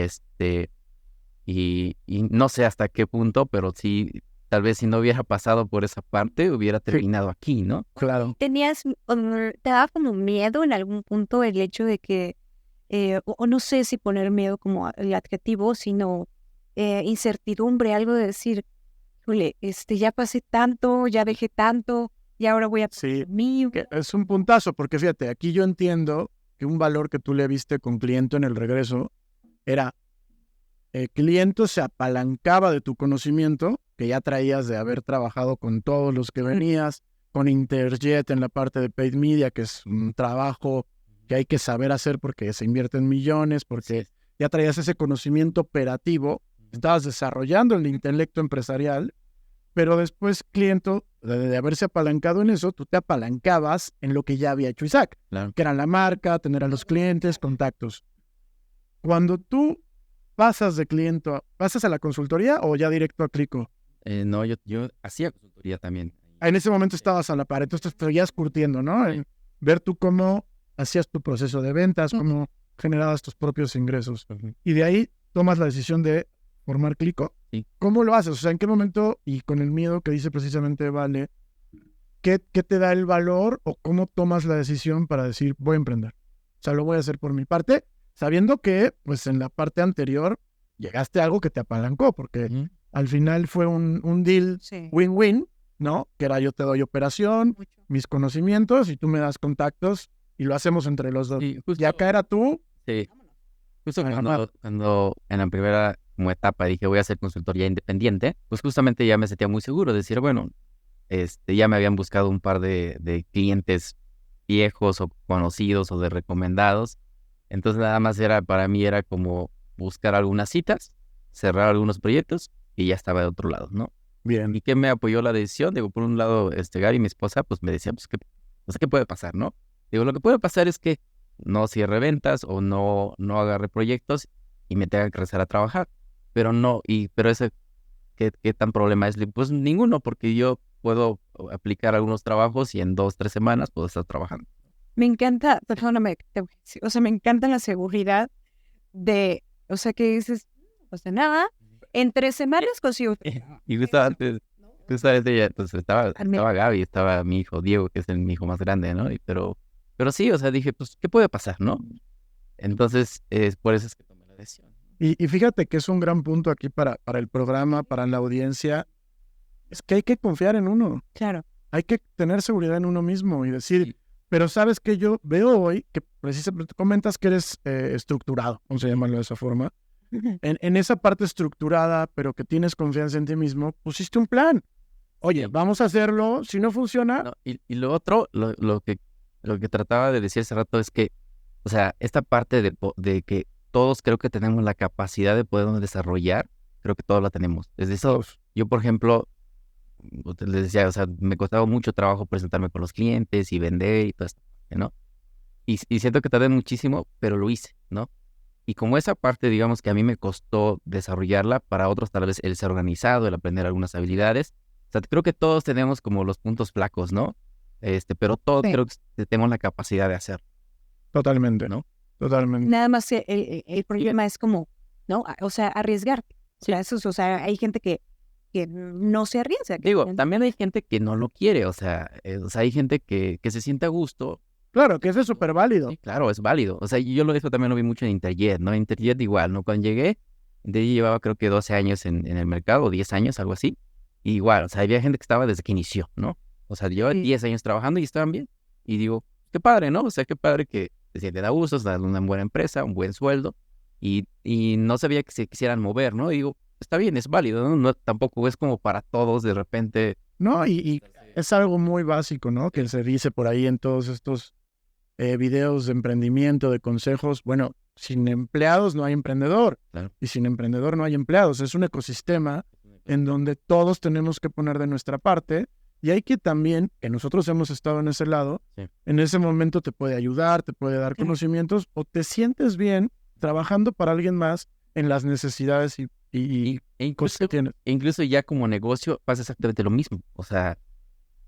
no sé hasta qué punto, pero sí, tal vez si no hubiera pasado por esa parte, hubiera terminado aquí, ¿no? Claro. ¿Te daba como miedo en algún punto el hecho de que, o no sé si poner miedo como el adjetivo, sino incertidumbre, algo de decir, híjole, ya pasé tanto, ya dejé tanto, y ahora voy a Sí, mío? que es un puntazo, porque fíjate, aquí yo entiendo que un valor que tú le viste con cliente en el regreso era, el cliente se apalancaba de tu conocimiento, que ya traías de haber trabajado con todos los que venías, con Interjet en la parte de paid media, que es un trabajo que hay que saber hacer porque se invierten millones, porque ya traías ese conocimiento operativo, estabas desarrollando el intelecto empresarial, pero después, cliente, de haberse apalancado en eso, tú te apalancabas en lo que ya había hecho Isaac, Claro. que era la marca, tener a los clientes, contactos. Cuando tú pasas de cliente, ¿pasas a la consultoría o ya directo a Clico? No, yo hacía consultoría también. En ese momento estabas a la par, entonces te seguías curtiendo, ¿no? En ver tú cómo hacías tu proceso de ventas, cómo generabas tus propios ingresos. Ujú. Y de ahí tomas la decisión de formar Clico. Sí. ¿Cómo lo haces? O sea, ¿en qué momento, y con el miedo que dice precisamente Vale, qué te da el valor o cómo tomas la decisión para decir, voy a emprender? O sea, lo voy a hacer por mi parte, sabiendo que, pues, en la parte anterior llegaste a algo que te apalancó, porque Ujú. al final fue un deal Sí. win-win, ¿no? Que era yo te doy operación, Mucho. mis conocimientos y tú me das contactos y lo hacemos entre los dos. Sí, justo. Y acá era tú. Sí. Justo Ajá. cuando en la primera como etapa dije voy a hacer consultoría independiente, pues justamente ya me sentía muy seguro de decir, bueno, ya me habían buscado un par de clientes viejos o conocidos o de recomendados. Entonces nada más para mí era como buscar algunas citas, cerrar algunos proyectos y ya estaba de otro lado, ¿no? Bien. ¿Y qué me apoyó la decisión? Digo, por un lado, Gary, mi esposa, pues me decía, pues, ¿qué puede pasar, no? Digo, lo que puede pasar es que no cierre ventas o no agarre proyectos y me tenga que regresar a trabajar. Pero ese, ¿qué tan problema es? Pues ninguno, porque yo puedo aplicar algunos trabajos y en 2, 3 semanas puedo estar trabajando. Me encanta, perdóname, o sea, me encanta la seguridad de, o sea, que dices, pues de nada, en 3 semanas consigo. Y justamente ya, pues estaba Gaby, estaba mi hijo Diego, que es mi hijo más grande, ¿no? Pero sí, o sea, dije, pues, ¿qué puede pasar, no? Entonces, por eso es que tomé la decisión. Y fíjate que es un gran punto aquí para el programa, para la audiencia, es que hay que confiar en uno. Claro. Hay que tener seguridad en uno mismo y decir, Sí. pero sabes que yo veo hoy que precisamente comentas que eres estructurado, vamos a llamarlo de esa forma. En esa parte estructurada, pero que tienes confianza en ti mismo, pusiste un plan. Oye, Sí. vamos a hacerlo, si no funciona, No, y lo otro, lo que trataba de decir hace rato es que, o sea, esta parte de que todos creo que tenemos la capacidad de podernos desarrollar, creo que todos la tenemos. Es decir, todos. yo, por ejemplo, les decía, o sea, me costaba mucho trabajo presentarme con los clientes y vender y todo esto, ¿no? Y siento que tardé muchísimo, pero lo hice, ¿no? Y como esa parte, digamos, que a mí me costó desarrollarla, para otros tal vez el ser organizado, el aprender algunas habilidades. O sea, creo que todos tenemos como los puntos flacos, ¿no? Pero todos Sí. creo que tenemos la capacidad de hacerlo, Totalmente, ¿no? totalmente. Nada más el problema es como, ¿no? O sea, arriesgarte. O sea, o sea, hay gente que no se arriesga. Digo, también hay gente que no lo quiere, o sea, hay gente que se siente a gusto. Claro, que eso es súper válido. Sí, claro, es válido. O sea, eso también lo vi mucho en Interjet, ¿no? Interjet igual, ¿no? Cuando llegué, de ahí llevaba creo que 12 años en el mercado, 10 años, algo así. Y igual, o sea, había gente que estaba desde que inició, ¿no? O sea, llevaba Sí. 10 años trabajando y estaban bien. Y digo, qué padre, ¿no? O sea, qué padre que se sienten a gusto, es una buena empresa, un buen sueldo. Y no sabía que se quisieran mover, ¿no? Y digo, está bien, es válido, ¿no? No, tampoco es como para todos de repente. No, y es algo muy básico, ¿no? Que se dice por ahí en todos estos videos de emprendimiento, de consejos. Bueno, sin empleados no hay emprendedor. Claro. Y sin emprendedor no hay empleados. Es un ecosistema en donde todos tenemos que poner de nuestra parte. Y hay que también, que nosotros hemos estado en ese lado, Sí. en ese momento te puede ayudar, te puede dar Claro. conocimientos o te sientes bien trabajando para alguien más en las necesidades y E cosas que tienes. incluso ya como negocio pasa exactamente lo mismo. O sea,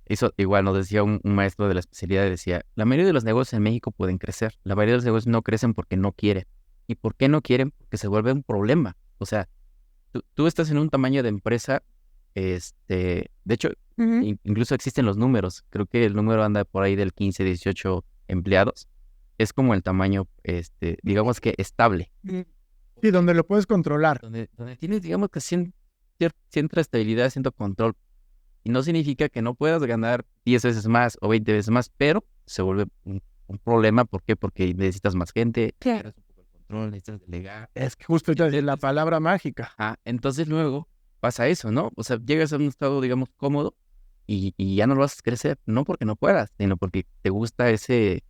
eso igual nos decía un maestro de la especialidad, decía, la mayoría de los negocios en México pueden crecer. La mayoría de los negocios no crecen porque no quieren. ¿Y por qué no quieren? Porque se vuelve un problema. O sea, tú estás en un tamaño de empresa, de hecho, Ujú. incluso existen los números. Creo que el número anda por ahí del 15, 18 empleados. Es como el tamaño, digamos que estable. Sí, donde lo puedes controlar. Donde tienes, digamos que cierta estabilidad, cierto control. Y no significa que no puedas ganar 10 veces más o 20 veces más, pero se vuelve un problema. ¿Por qué? Porque necesitas más gente, Claro. pierdes un poco el control, necesitas delegar. Es que justo ya es la palabra mágica. Entonces luego pasa eso, ¿no? O sea, llegas a un estado, digamos, cómodo y ya no lo vas a crecer, no porque no puedas, sino porque te gusta ese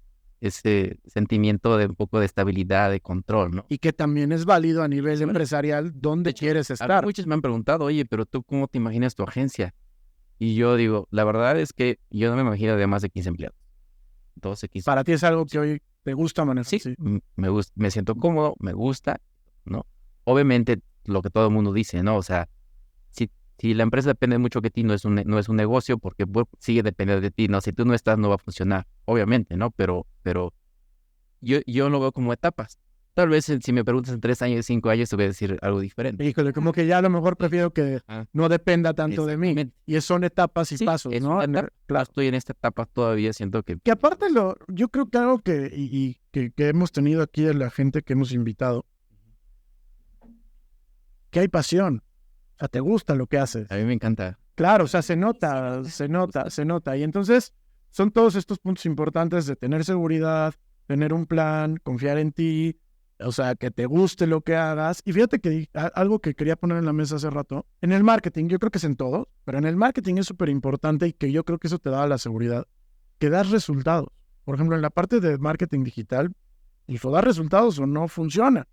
ese sentimiento de un poco de estabilidad, de control, ¿no? Y que también es válido a nivel Bueno, empresarial dónde quieres A mí estar. muchos me han preguntado, oye, pero tú, ¿cómo te imaginas tu agencia? Y yo digo, la verdad es que yo no me imagino de más de 15 empleados. 12, 15. Para ti es algo que hoy te gusta manejar. Sí, Sí. me gusta, me siento cómodo, me gusta, ¿no? Obviamente, lo que todo el mundo dice, ¿no? O sea, si la empresa depende mucho de ti, no es un negocio porque sigue dependiendo de ti, ¿no? Si tú no estás, no va a funcionar, obviamente, ¿no? Pero yo lo veo como etapas. Tal vez si me preguntas en 3 años, 5 años, te voy a decir algo diferente. Híjole, como que ya a lo mejor prefiero que Ah, no dependa tanto de mí. exactamente. Y son etapas y Sí, pasos, es ¿no? una etapa. Claro. Estoy en esta etapa todavía, siento que... Que aparte yo creo que algo que hemos tenido aquí de la gente que hemos invitado, que hay pasión. O sea, te gusta lo que haces. A mí me encanta. Claro, o sea, se nota. Y entonces son todos estos puntos importantes de tener seguridad, tener un plan, confiar en ti, o sea, que te guste lo que hagas. Y fíjate que algo que quería poner en la mesa hace rato, en el marketing, yo creo que es en todo, pero en el marketing es súper importante y que yo creo que eso te da la seguridad, que das resultados. Por ejemplo, en la parte de marketing digital, o das resultados o no funciona.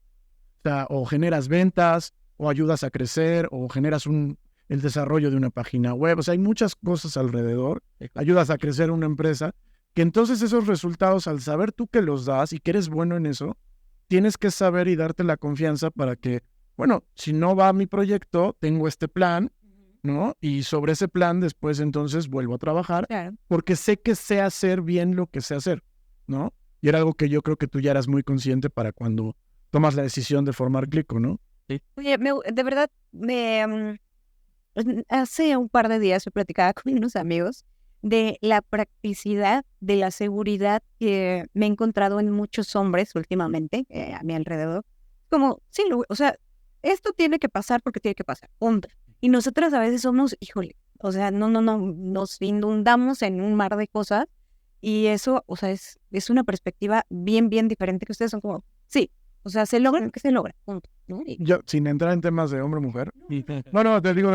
O sea, o generas ventas, o ayudas a crecer, o generas el desarrollo de una página web. O sea, hay muchas cosas alrededor. Ayudas a crecer una empresa, que entonces esos resultados, al saber tú que los das y que eres bueno en eso, tienes que saber y darte la confianza para que, bueno, si no va mi proyecto, tengo este plan, ¿no? Y sobre ese plan después entonces vuelvo a trabajar, Claro. porque sé que sé hacer bien lo que sé hacer, ¿no? Y era algo que yo creo que tú ya eras muy consciente para cuando tomas la decisión de formar Clico, ¿no? Oye, de verdad, hace un par de días yo platicaba con unos amigos de la practicidad, de la seguridad que me he encontrado en muchos hombres últimamente a mi alrededor. Como, sí, o sea, esto tiene que pasar porque tiene que pasar, punto. Y nosotras a veces somos, híjole, o sea, no, nos inundamos en un mar de cosas y eso, o sea, es una perspectiva bien diferente que ustedes son como, sí, o sea, se logra lo que se logra, punto, ¿no? Yo, sin entrar en temas de hombre-mujer. No, te digo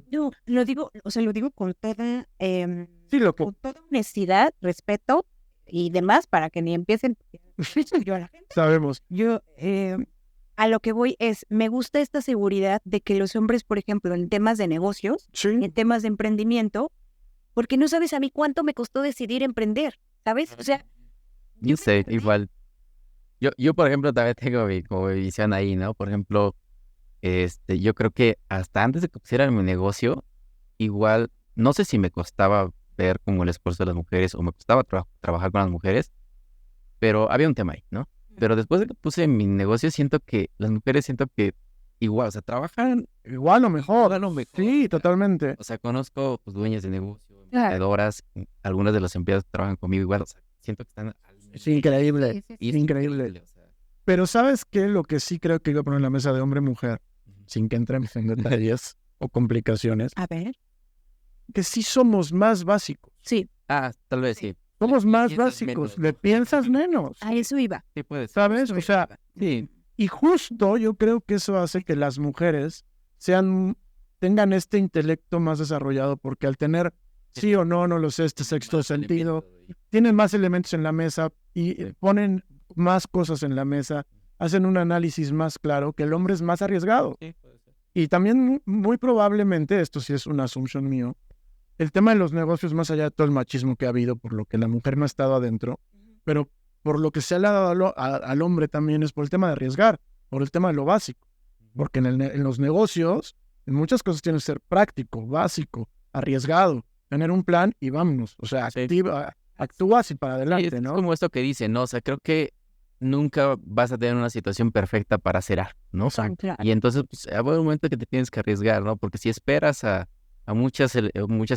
Yo lo digo, o sea, lo digo con toda, sí, con toda honestidad, respeto y demás para que ni empiecen yo a la gente. sabemos. Yo a lo que voy es, me gusta esta seguridad de que los hombres, por ejemplo, en temas de negocios, Sí. en temas de emprendimiento, porque no sabes a mí cuánto me costó decidir emprender, ¿sabes? O sea, Yo me sé, tardé. igual. Yo, por ejemplo, también tengo como mi visión ahí, ¿no? Por ejemplo, yo creo que hasta antes de que pusiera mi negocio, igual, no sé si me costaba ver como el esfuerzo de las mujeres o me costaba trabajar con las mujeres, pero había un tema ahí, ¿no? Pero después de que puse mi negocio, siento que las mujeres, igual, o sea, trabajan Igual o mejor. igual o mejor. Sí, totalmente. O sea, conozco pues dueñas de negocio, Claro. emprendedoras, algunas de los empleados que trabajan conmigo igual, o sea, siento que están al Es nivel. increíble. Sí, sí, Y sí. es increíble. o sea, Pero ¿sabes qué? Lo que sí creo que iba a poner en la mesa de hombre-mujer, sin que entremos en detalles o complicaciones, A ver, que sí somos más básicos. sí, tal vez sí. Somos Le más piensas básicos. menos, Le ¿no? piensas menos. a eso iba. Sí, puede ser. ¿Sabes? O sea, Sí, y justo yo creo que eso hace que las mujeres tengan este intelecto más desarrollado, porque al tener sí o no, no lo sé, este sexto más sentido, elementos y- tienen más elementos en la mesa y Sí. ponen más cosas en la mesa, hacen un análisis más claro, que el hombre es más arriesgado. Sí, puede ser. Y también muy probablemente, esto sí es una asunción mío, el tema de los negocios, más allá de todo el machismo que ha habido, por lo que la mujer no ha estado adentro, pero por lo que se le ha dado al hombre también es por el tema de arriesgar, por el tema de lo básico. Porque en los negocios, en muchas cosas tienes que ser práctico, básico, arriesgado, tener un plan y vámonos. O sea, Sí. actúas y para Sí, adelante, es ¿no? como esto que dice, ¿no? O sea, creo que nunca vas a tener una situación perfecta para hacer algo, ¿no? Claro. Y entonces, pues, va a haber un momento que te tienes que arriesgar, ¿no? Porque si esperas a muchas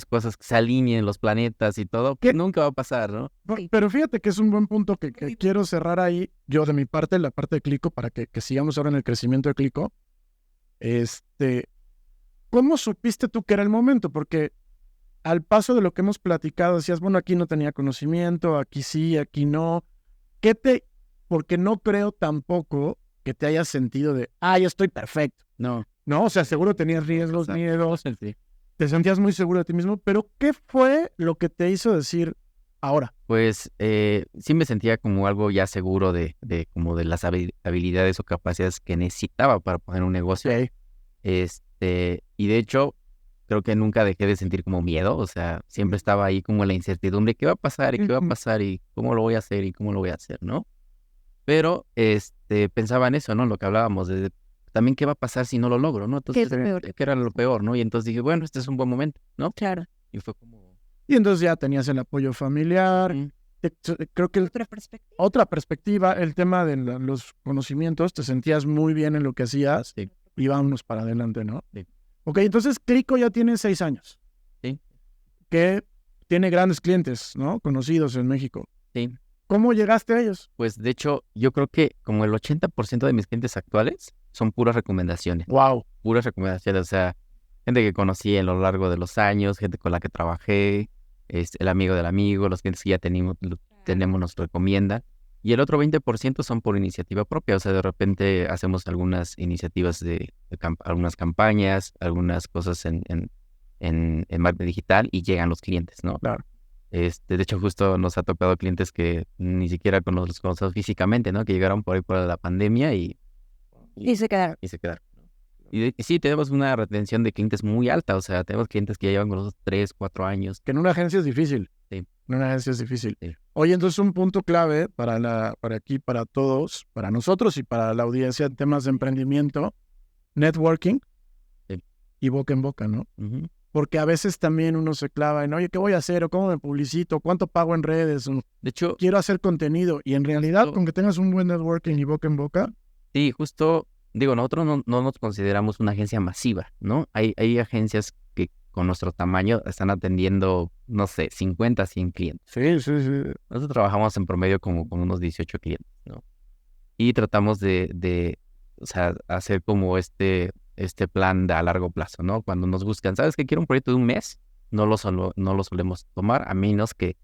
cosas que se alineen los planetas y todo, ¿Qué? nunca va a pasar, ¿no? Sí. Pero fíjate que es un buen punto que quiero cerrar ahí, yo de mi parte, la parte de Clico, para que sigamos ahora en el crecimiento de Clico. ¿Cómo supiste tú que era el momento? Porque al paso de lo que hemos platicado, decías, bueno, aquí no tenía conocimiento, aquí sí, aquí no. Porque no creo tampoco que te hayas sentido de, ya estoy perfecto. No. No, o sea, seguro tenías riesgos, Exacto. miedos, Sí. te sentías muy seguro de ti mismo, pero ¿qué fue lo que te hizo decir ahora? Pues sí me sentía como algo ya seguro como de las habilidades o capacidades que necesitaba para poner un negocio. Ok. Y de hecho, creo que nunca dejé de sentir como miedo, o sea, siempre estaba ahí como la incertidumbre, ¿qué va a pasar? ¿Y qué va a Ujú. pasar? ¿Y cómo lo voy a hacer? ¿Y cómo lo voy a hacer? ¿No? Pero pensaba en eso, ¿no? Lo que hablábamos, de también qué va a pasar si no lo logro, ¿no? ¿Qué es Entonces, lo peor que ¿qué era puede lo pasar? peor, no? Y entonces dije, bueno, este es un buen momento, ¿no? Claro. Y fue como... Y entonces ya tenías el apoyo familiar. mm, Creo que Otra perspectiva. otra perspectiva, el tema de los conocimientos, te sentías muy bien en lo que hacías Sí, y vámonos para adelante, ¿no? sí, Ok, entonces Clico ya tiene 6 años, sí, que tiene grandes clientes, ¿no? Conocidos en México. sí. ¿Cómo llegaste a ellos? Pues de hecho, yo creo que como el 80% de mis clientes actuales son puras recomendaciones. Wow. Puras recomendaciones, o sea, gente que conocí a lo largo de los años, gente con la que trabajé, el amigo del amigo, los clientes que ya tenemos nos recomiendan. Y el otro 20% son por iniciativa propia, o sea, de repente hacemos algunas iniciativas algunas campañas, algunas cosas en marketing digital y llegan los clientes, ¿no? Claro. De hecho, justo nos ha tocado clientes que ni siquiera los conocemos físicamente, ¿no? Que llegaron por ahí por la pandemia Y se quedaron. y se quedaron. Y sí, tenemos una retención de clientes muy alta, o sea, tenemos clientes que ya llevan con nosotros 3, 4 años. Que en una agencia es difícil. Sí, En una agencia es difícil. sí. Oye, entonces un punto clave para aquí, para todos, para nosotros y para la audiencia en temas de emprendimiento, networking Sí. y boca en boca, ¿no? Ujú. Porque a veces también uno se clava en, oye, ¿qué voy a hacer? ¿O cómo me publicito? ¿Cuánto pago en redes? ¿O De hecho, quiero hacer contenido? Y en realidad, justo- con que tengas un buen networking y boca en boca, sí, justo, digo, nosotros no nos consideramos una agencia masiva, ¿no? Hay agencias que con nuestro tamaño están atendiendo, no sé, 50, 100 clientes. sí, sí, sí. Nosotros trabajamos en promedio como con unos 18 clientes, ¿no? Y tratamos o sea, hacer como este plan a largo plazo, ¿no? Cuando nos buscan, ¿sabes qué? Quiero un proyecto de un mes, no lo solemos tomar a menos que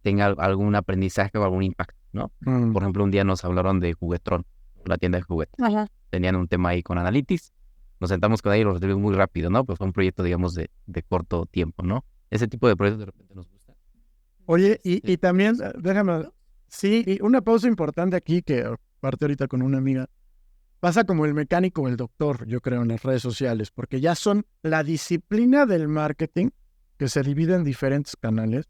tenga algún aprendizaje o algún impacto, ¿no? Por ejemplo, un día nos hablaron de Juguetron, una tienda de juguetes. Ajá. Tenían un tema ahí con Analytics, nos sentamos con ellos y lo resolvimos muy rápido, ¿no? Pues fue un proyecto, digamos, de corto tiempo, ¿no? Ese tipo de proyectos de repente nos gustan. Oye, y también, déjame, sí, y una pausa importante aquí que aparte ahorita con una amiga, pasa como el mecánico o el doctor, yo creo, en las redes sociales, porque ya son la disciplina del marketing que se divide en diferentes canales,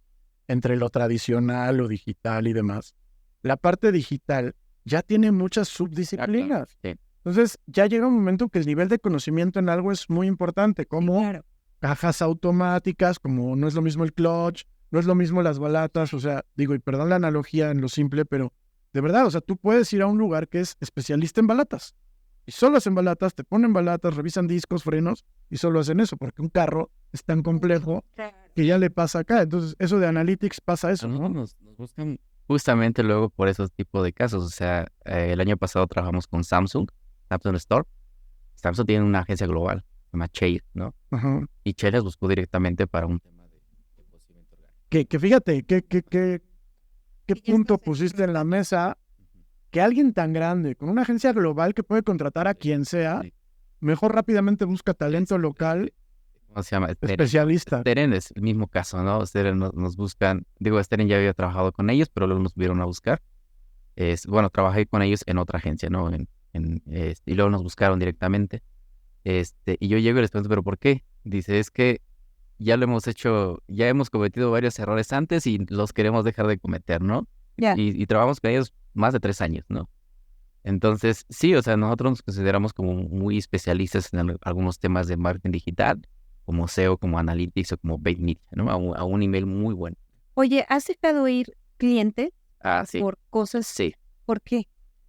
entre lo tradicional, lo digital y demás. La parte digital ya tiene muchas subdisciplinas. Sí. Entonces, ya llega un momento que el nivel de conocimiento en algo es muy importante, como Claro. cajas automáticas, como no es lo mismo el clutch, no es lo mismo las balatas, o sea, digo, y perdón la analogía en lo simple, pero de verdad, o sea, tú puedes ir a un lugar que es especialista en balatas, y solo hacen balatas, te ponen balatas, revisan discos, frenos, y solo hacen eso, porque un carro es tan complejo que ya le pasa acá. Entonces, eso de Analytics pasa A eso, ¿no? nosotros nos buscan justamente luego por esos tipos de casos. O sea, el año pasado trabajamos con Samsung Store. Samsung tiene una agencia global, se llama Cheil, ¿no? Ajá. Y Cheil les buscó directamente para un tema de crecimiento orgánico. Que fíjate, qué Y punto estás pusiste seguro. en la mesa que alguien tan grande, con una agencia global que puede contratar a quien sea, Sí. mejor rápidamente busca talento local ¿Cómo se llama? especialista. Steren es el mismo caso, ¿no? Steren nos buscan, digo, Steren ya había trabajado con ellos, pero luego nos vieron a buscar. Bueno, trabajé con ellos en otra agencia, ¿no? Y luego nos buscaron directamente. Y yo llego y les pregunto, ¿pero por qué? Dice, es que ya lo hemos hecho, ya hemos cometido varios errores antes y los queremos dejar de cometer, ¿no? Ya. Y trabajamos con ellos más de 3 años, ¿no? Entonces, sí, o sea, nosotros nos consideramos como muy especialistas en algunos temas de marketing digital, como SEO, como Analytics o como Paid Media, ¿no? A un nivel muy bueno. Oye, ¿has dejado ir clientes Ah, sí, por cosas? sí. ¿Por qué?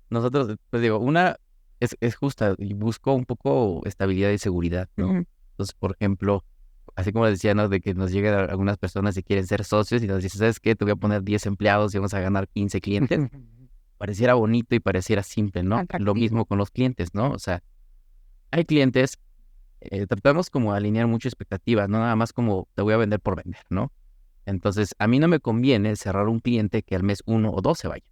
Nosotros, pues digo, una es justa y busco un poco estabilidad y seguridad, ¿no? Ujú. Entonces, por ejemplo, así como les decía, ¿no? De que nos llegan algunas personas y quieren ser socios y nos dicen, ¿sabes qué? Te voy a poner 10 empleados y vamos a ganar 15 clientes. Pareciera bonito y pareciera simple, ¿no? Lo Atractivo. mismo con los clientes, ¿no? O sea, hay clientes, tratamos como de alinear mucho expectativas, no nada más como te voy a vender por vender, ¿no? Entonces, a mí no me conviene cerrar un cliente que al mes 1 o 2 se vaya.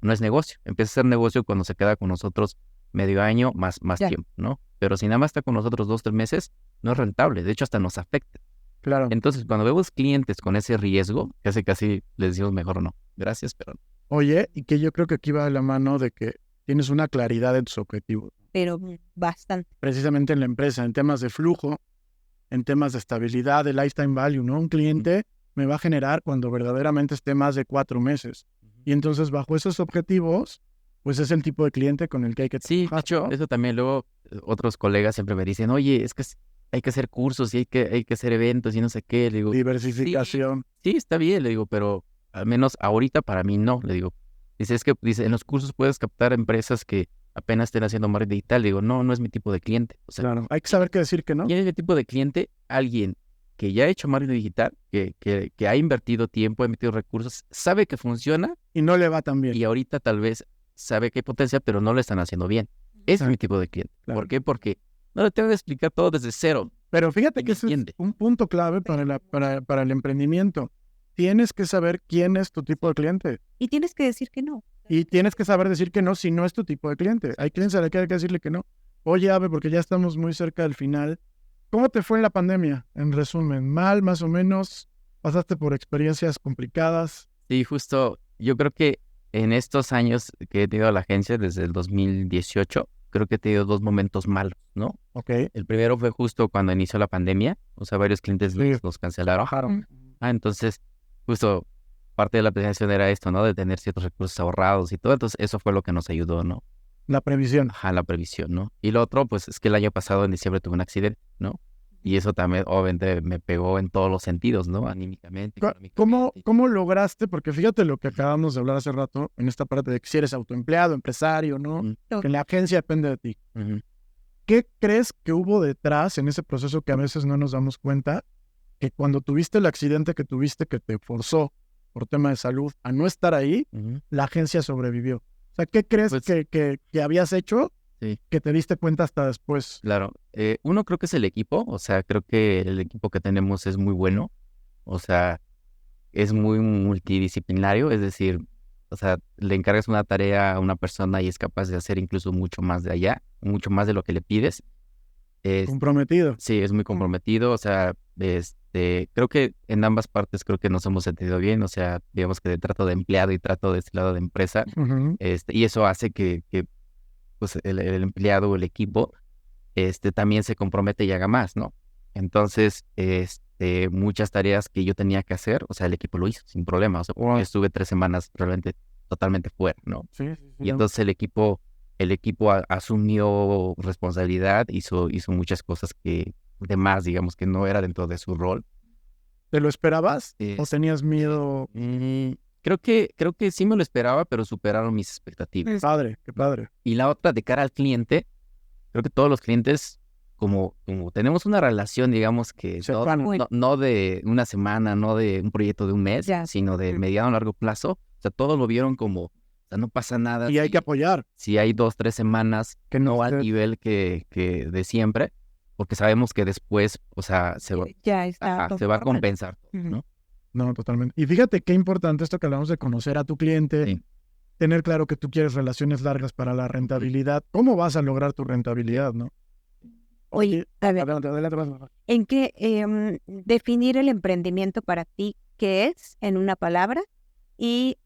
No es negocio. Empieza a ser negocio cuando se queda con nosotros medio año más Ya. tiempo, ¿no? Pero si nada más está con nosotros 2, 3 meses, no es rentable. De hecho, hasta nos afecta. Claro. Entonces, cuando vemos clientes con ese riesgo, casi les decimos mejor no. Gracias, pero no. Oye, y que yo creo que aquí va de la mano de que tienes una claridad en tus objetivos. Pero bastante. Precisamente en la empresa, en temas de flujo, en temas de estabilidad, de lifetime value, ¿no? Un cliente me va a generar cuando verdaderamente esté más de 4 meses. Y entonces, bajo esos objetivos, pues es el tipo de cliente con el que hay que Sí, de trabajar, hecho, ¿no? eso también luego otros colegas siempre me dicen, oye, es que hay que hacer cursos y hay que hacer eventos y no sé qué. Le digo, Diversificación. sí, está bien, le digo, pero al menos ahorita para mí no, le digo. Dice, es que dice, en los cursos puedes captar empresas que apenas estén haciendo marketing digital. Le digo, no es mi tipo de cliente. O sea, Claro, hay que saber qué decir que no. ¿quién es mi tipo de cliente? Alguien que ya ha hecho marketing digital, que ha invertido tiempo, ha invertido recursos, sabe que funciona Y no le va tan bien. y ahorita tal vez sabe que hay potencia, pero no lo están haciendo bien. Ese es mi tipo de cliente. Claro. ¿Por qué? Porque no le tengo que explicar todo desde cero. Pero fíjate Y que me ese es entiende. un punto clave para el emprendimiento. Tienes que saber quién es tu tipo de cliente. Y tienes que decir que no. Y tienes que saber decir que no si no es tu tipo de cliente. Hay clientes a los que hay que decirle que no. Oye, Ave, porque ya estamos muy cerca del final. ¿Cómo te fue en la pandemia? En resumen, mal, más o menos. ¿Pasaste por experiencias complicadas? Sí, justo, yo creo que en estos años que he tenido la agencia, desde el 2018, creo que he tenido 2 momentos malos, ¿no? Ok. El primero fue justo cuando inició la pandemia, o sea, varios clientes Sí. los cancelaron. Bajaron. Entonces, justo parte de la planeación era esto, ¿no? De tener ciertos recursos ahorrados y todo, entonces eso fue lo que nos ayudó, ¿no? La previsión. La previsión, ¿no? Y lo otro, pues, es que el año pasado, en diciembre, tuve un accidente, ¿no? Y eso también, obviamente, me pegó en todos los sentidos, ¿no? Anímicamente, ¿Cómo, económicamente. cómo lograste? Porque fíjate lo que acabamos de hablar hace rato, en esta parte de que si eres autoempleado, empresario, ¿no? Ujú, Que la agencia depende de ti. ujú. ¿Qué crees que hubo detrás en ese proceso que a veces no nos damos cuenta? Que cuando tuviste el accidente que tuviste que te forzó por tema de salud a no estar ahí, Ujú. la agencia sobrevivió. O sea, ¿qué crees Pues- que habías hecho Sí. que te diste cuenta hasta después? Claro, uno creo que es el equipo, o sea, creo que el equipo que tenemos es muy bueno, o sea, es muy multidisciplinario, es decir, o sea, le encargas una tarea a una persona y es capaz de hacer incluso mucho más de allá, mucho más de lo que le pides. Comprometido. Sí, es muy comprometido, o sea, creo que en ambas partes creo que nos hemos entendido bien, o sea, digamos que de trato de empleado y trato de este lado de empresa, Ujú. y eso hace que pues el empleado o el equipo también se compromete y haga más, ¿no? Entonces, muchas tareas que yo tenía que hacer, o sea, el equipo lo hizo sin problema, o sea, Wow. estuve 3 semanas realmente totalmente fuera, ¿no? Sí, sí, sí. Y entonces el equipo asumió responsabilidad, hizo muchas cosas de más, digamos, que no era dentro de su rol. ¿Te lo esperabas o Es- tenías miedo? Creo que sí me lo esperaba, pero superaron mis expectativas. Padre, qué padre. Y la otra, de cara al cliente, creo que todos los clientes, como tenemos una relación, digamos que Cercana. no de una semana, no de un proyecto de un mes, Ya. sino de mediano a largo plazo, o sea, todos lo vieron como, o sea, no pasa nada. Y hay que apoyar. Si hay 2, 3 semanas Que no no al esté- nivel que de siempre, porque sabemos que después, o sea, se va Ya está. a normal. compensar, Ujú. ¿no? No, totalmente. Y fíjate qué importante esto que hablamos de conocer a tu cliente, Sí. tener claro que tú quieres relaciones largas para la rentabilidad. ¿Cómo vas a lograr tu rentabilidad, no? Oye, a ver, Adelante, adelante, adelante. ¿en qué definir el emprendimiento para ti qué es en una palabra? Y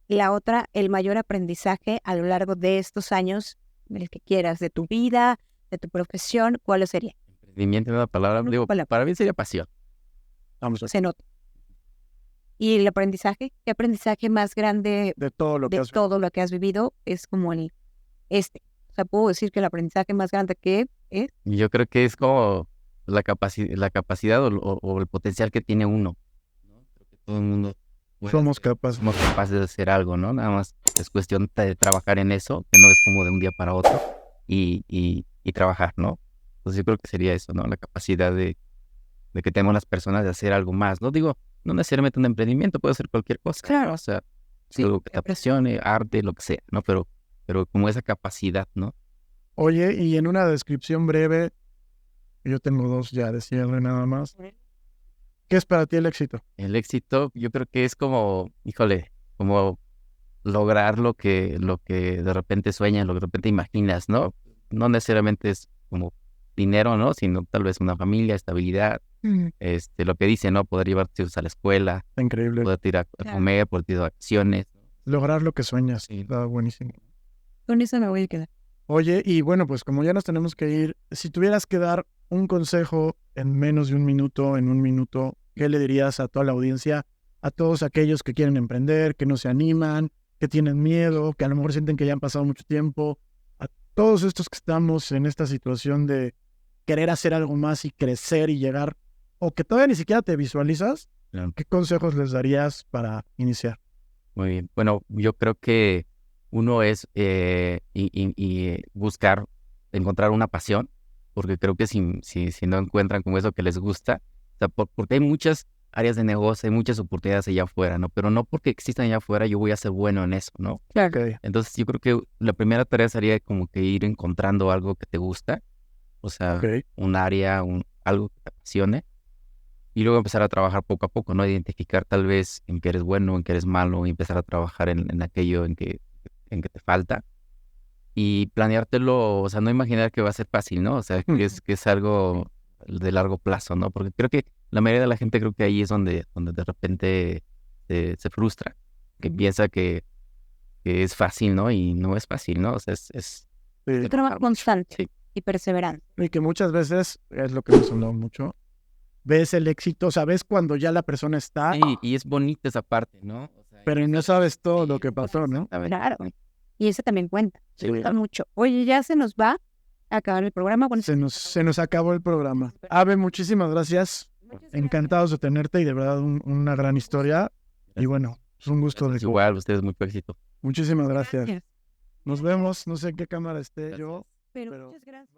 la otra, el mayor aprendizaje a lo largo de estos años, el que quieras, de tu vida, de tu profesión, ¿cuál sería? Emprendimiento en una palabra, Una digo, palabra. para mí sería pasión. Vamos a Se nota. ¿Y el aprendizaje? ¿Qué aprendizaje más grande de todo lo que de has todo lo que has vivido es como O sea, puedo decir que el aprendizaje más grande que es Y yo creo que es como la capacidad o el potencial que tiene uno, ¿no? Creo que todo el mundo somos capaces. somos capaces de hacer algo, ¿no? Nada más es cuestión de trabajar en eso, que no es como de un día para otro, y trabajar, ¿no? Entonces yo creo que sería eso, ¿no? La capacidad de que tenemos las personas de hacer algo más, ¿no? Digo, no necesariamente un emprendimiento, puede ser cualquier cosa, Claro. ¿no? O sea, Sí, algo que te apasione, arte, lo que sea, ¿no? Pero como esa capacidad, ¿no? Oye, y en una descripción breve, yo tengo 2 ya de cierre nada más. ¿Qué es para ti el éxito? El éxito, yo creo que es como, híjole, como lograr lo que de repente sueñas, lo que de repente imaginas, ¿no? No necesariamente es como dinero, ¿no? Sino tal vez una familia, estabilidad, Lo que dice, ¿no? Poder llevar a tus hijos a la escuela, Increíble. poder ir a Claro. comer, poder ir de vacaciones. Lograr lo que sueñas. Sí. Está buenísimo. Con eso me voy a quedar. Oye, y bueno, pues como ya nos tenemos que ir, si tuvieras que dar un consejo en menos de un minuto, en un minuto, ¿qué le dirías a toda la audiencia, a todos aquellos que quieren emprender, que no se animan, que tienen miedo, que a lo mejor sienten que ya han pasado mucho tiempo, a todos estos que estamos en esta situación de querer hacer algo más y crecer y llegar, o que todavía ni siquiera te visualizas, Claro. ¿qué consejos les darías para iniciar? Muy bien. Bueno, yo creo que uno es buscar, encontrar una pasión, porque creo que si no encuentran como eso que les gusta, o sea, porque hay muchas áreas de negocio, hay muchas oportunidades allá afuera, ¿no? Pero no porque existan allá afuera yo voy a ser bueno en eso, ¿no? Claro. Ok. Entonces yo creo que la primera tarea sería como que ir encontrando algo que te gusta, o sea, Ok. un área, algo que te apasione, y luego empezar a trabajar poco a poco, ¿no? Identificar tal vez en qué eres bueno, en qué eres malo, y empezar a trabajar en aquello en que te falta, y planeártelo, o sea, no imaginar que va a ser fácil, ¿no? O sea, que es algo de largo plazo, ¿no? Porque creo que la mayoría de la gente creo que ahí es donde de repente se frustra, que piensa que es fácil, ¿no? Y no es fácil, ¿no? O sea, es Sí. Trabajo constante Sí. y perseverante. Y que muchas veces, es lo que hemos hablado mucho, ves el éxito, o sea, ves cuando ya la persona está, Sí, y es bonita esa parte, ¿no? O sea, pero no sabes todo lo sí, que pasó, ¿no? exactamente. Claro. Y eso también cuenta. Sí. Cuenta mucho. Oye, ya se nos va a acabar el programa. Bueno, Se nos acabó el programa. Ave, muchísimas gracias. Encantados de tenerte y de verdad una gran historia. Y bueno, es un gusto. Gracias, igual, ustedes mucho éxito. Muchísimas gracias. gracias. Nos vemos. No sé en qué cámara esté Gracias. yo. Pero Pero- muchas gracias.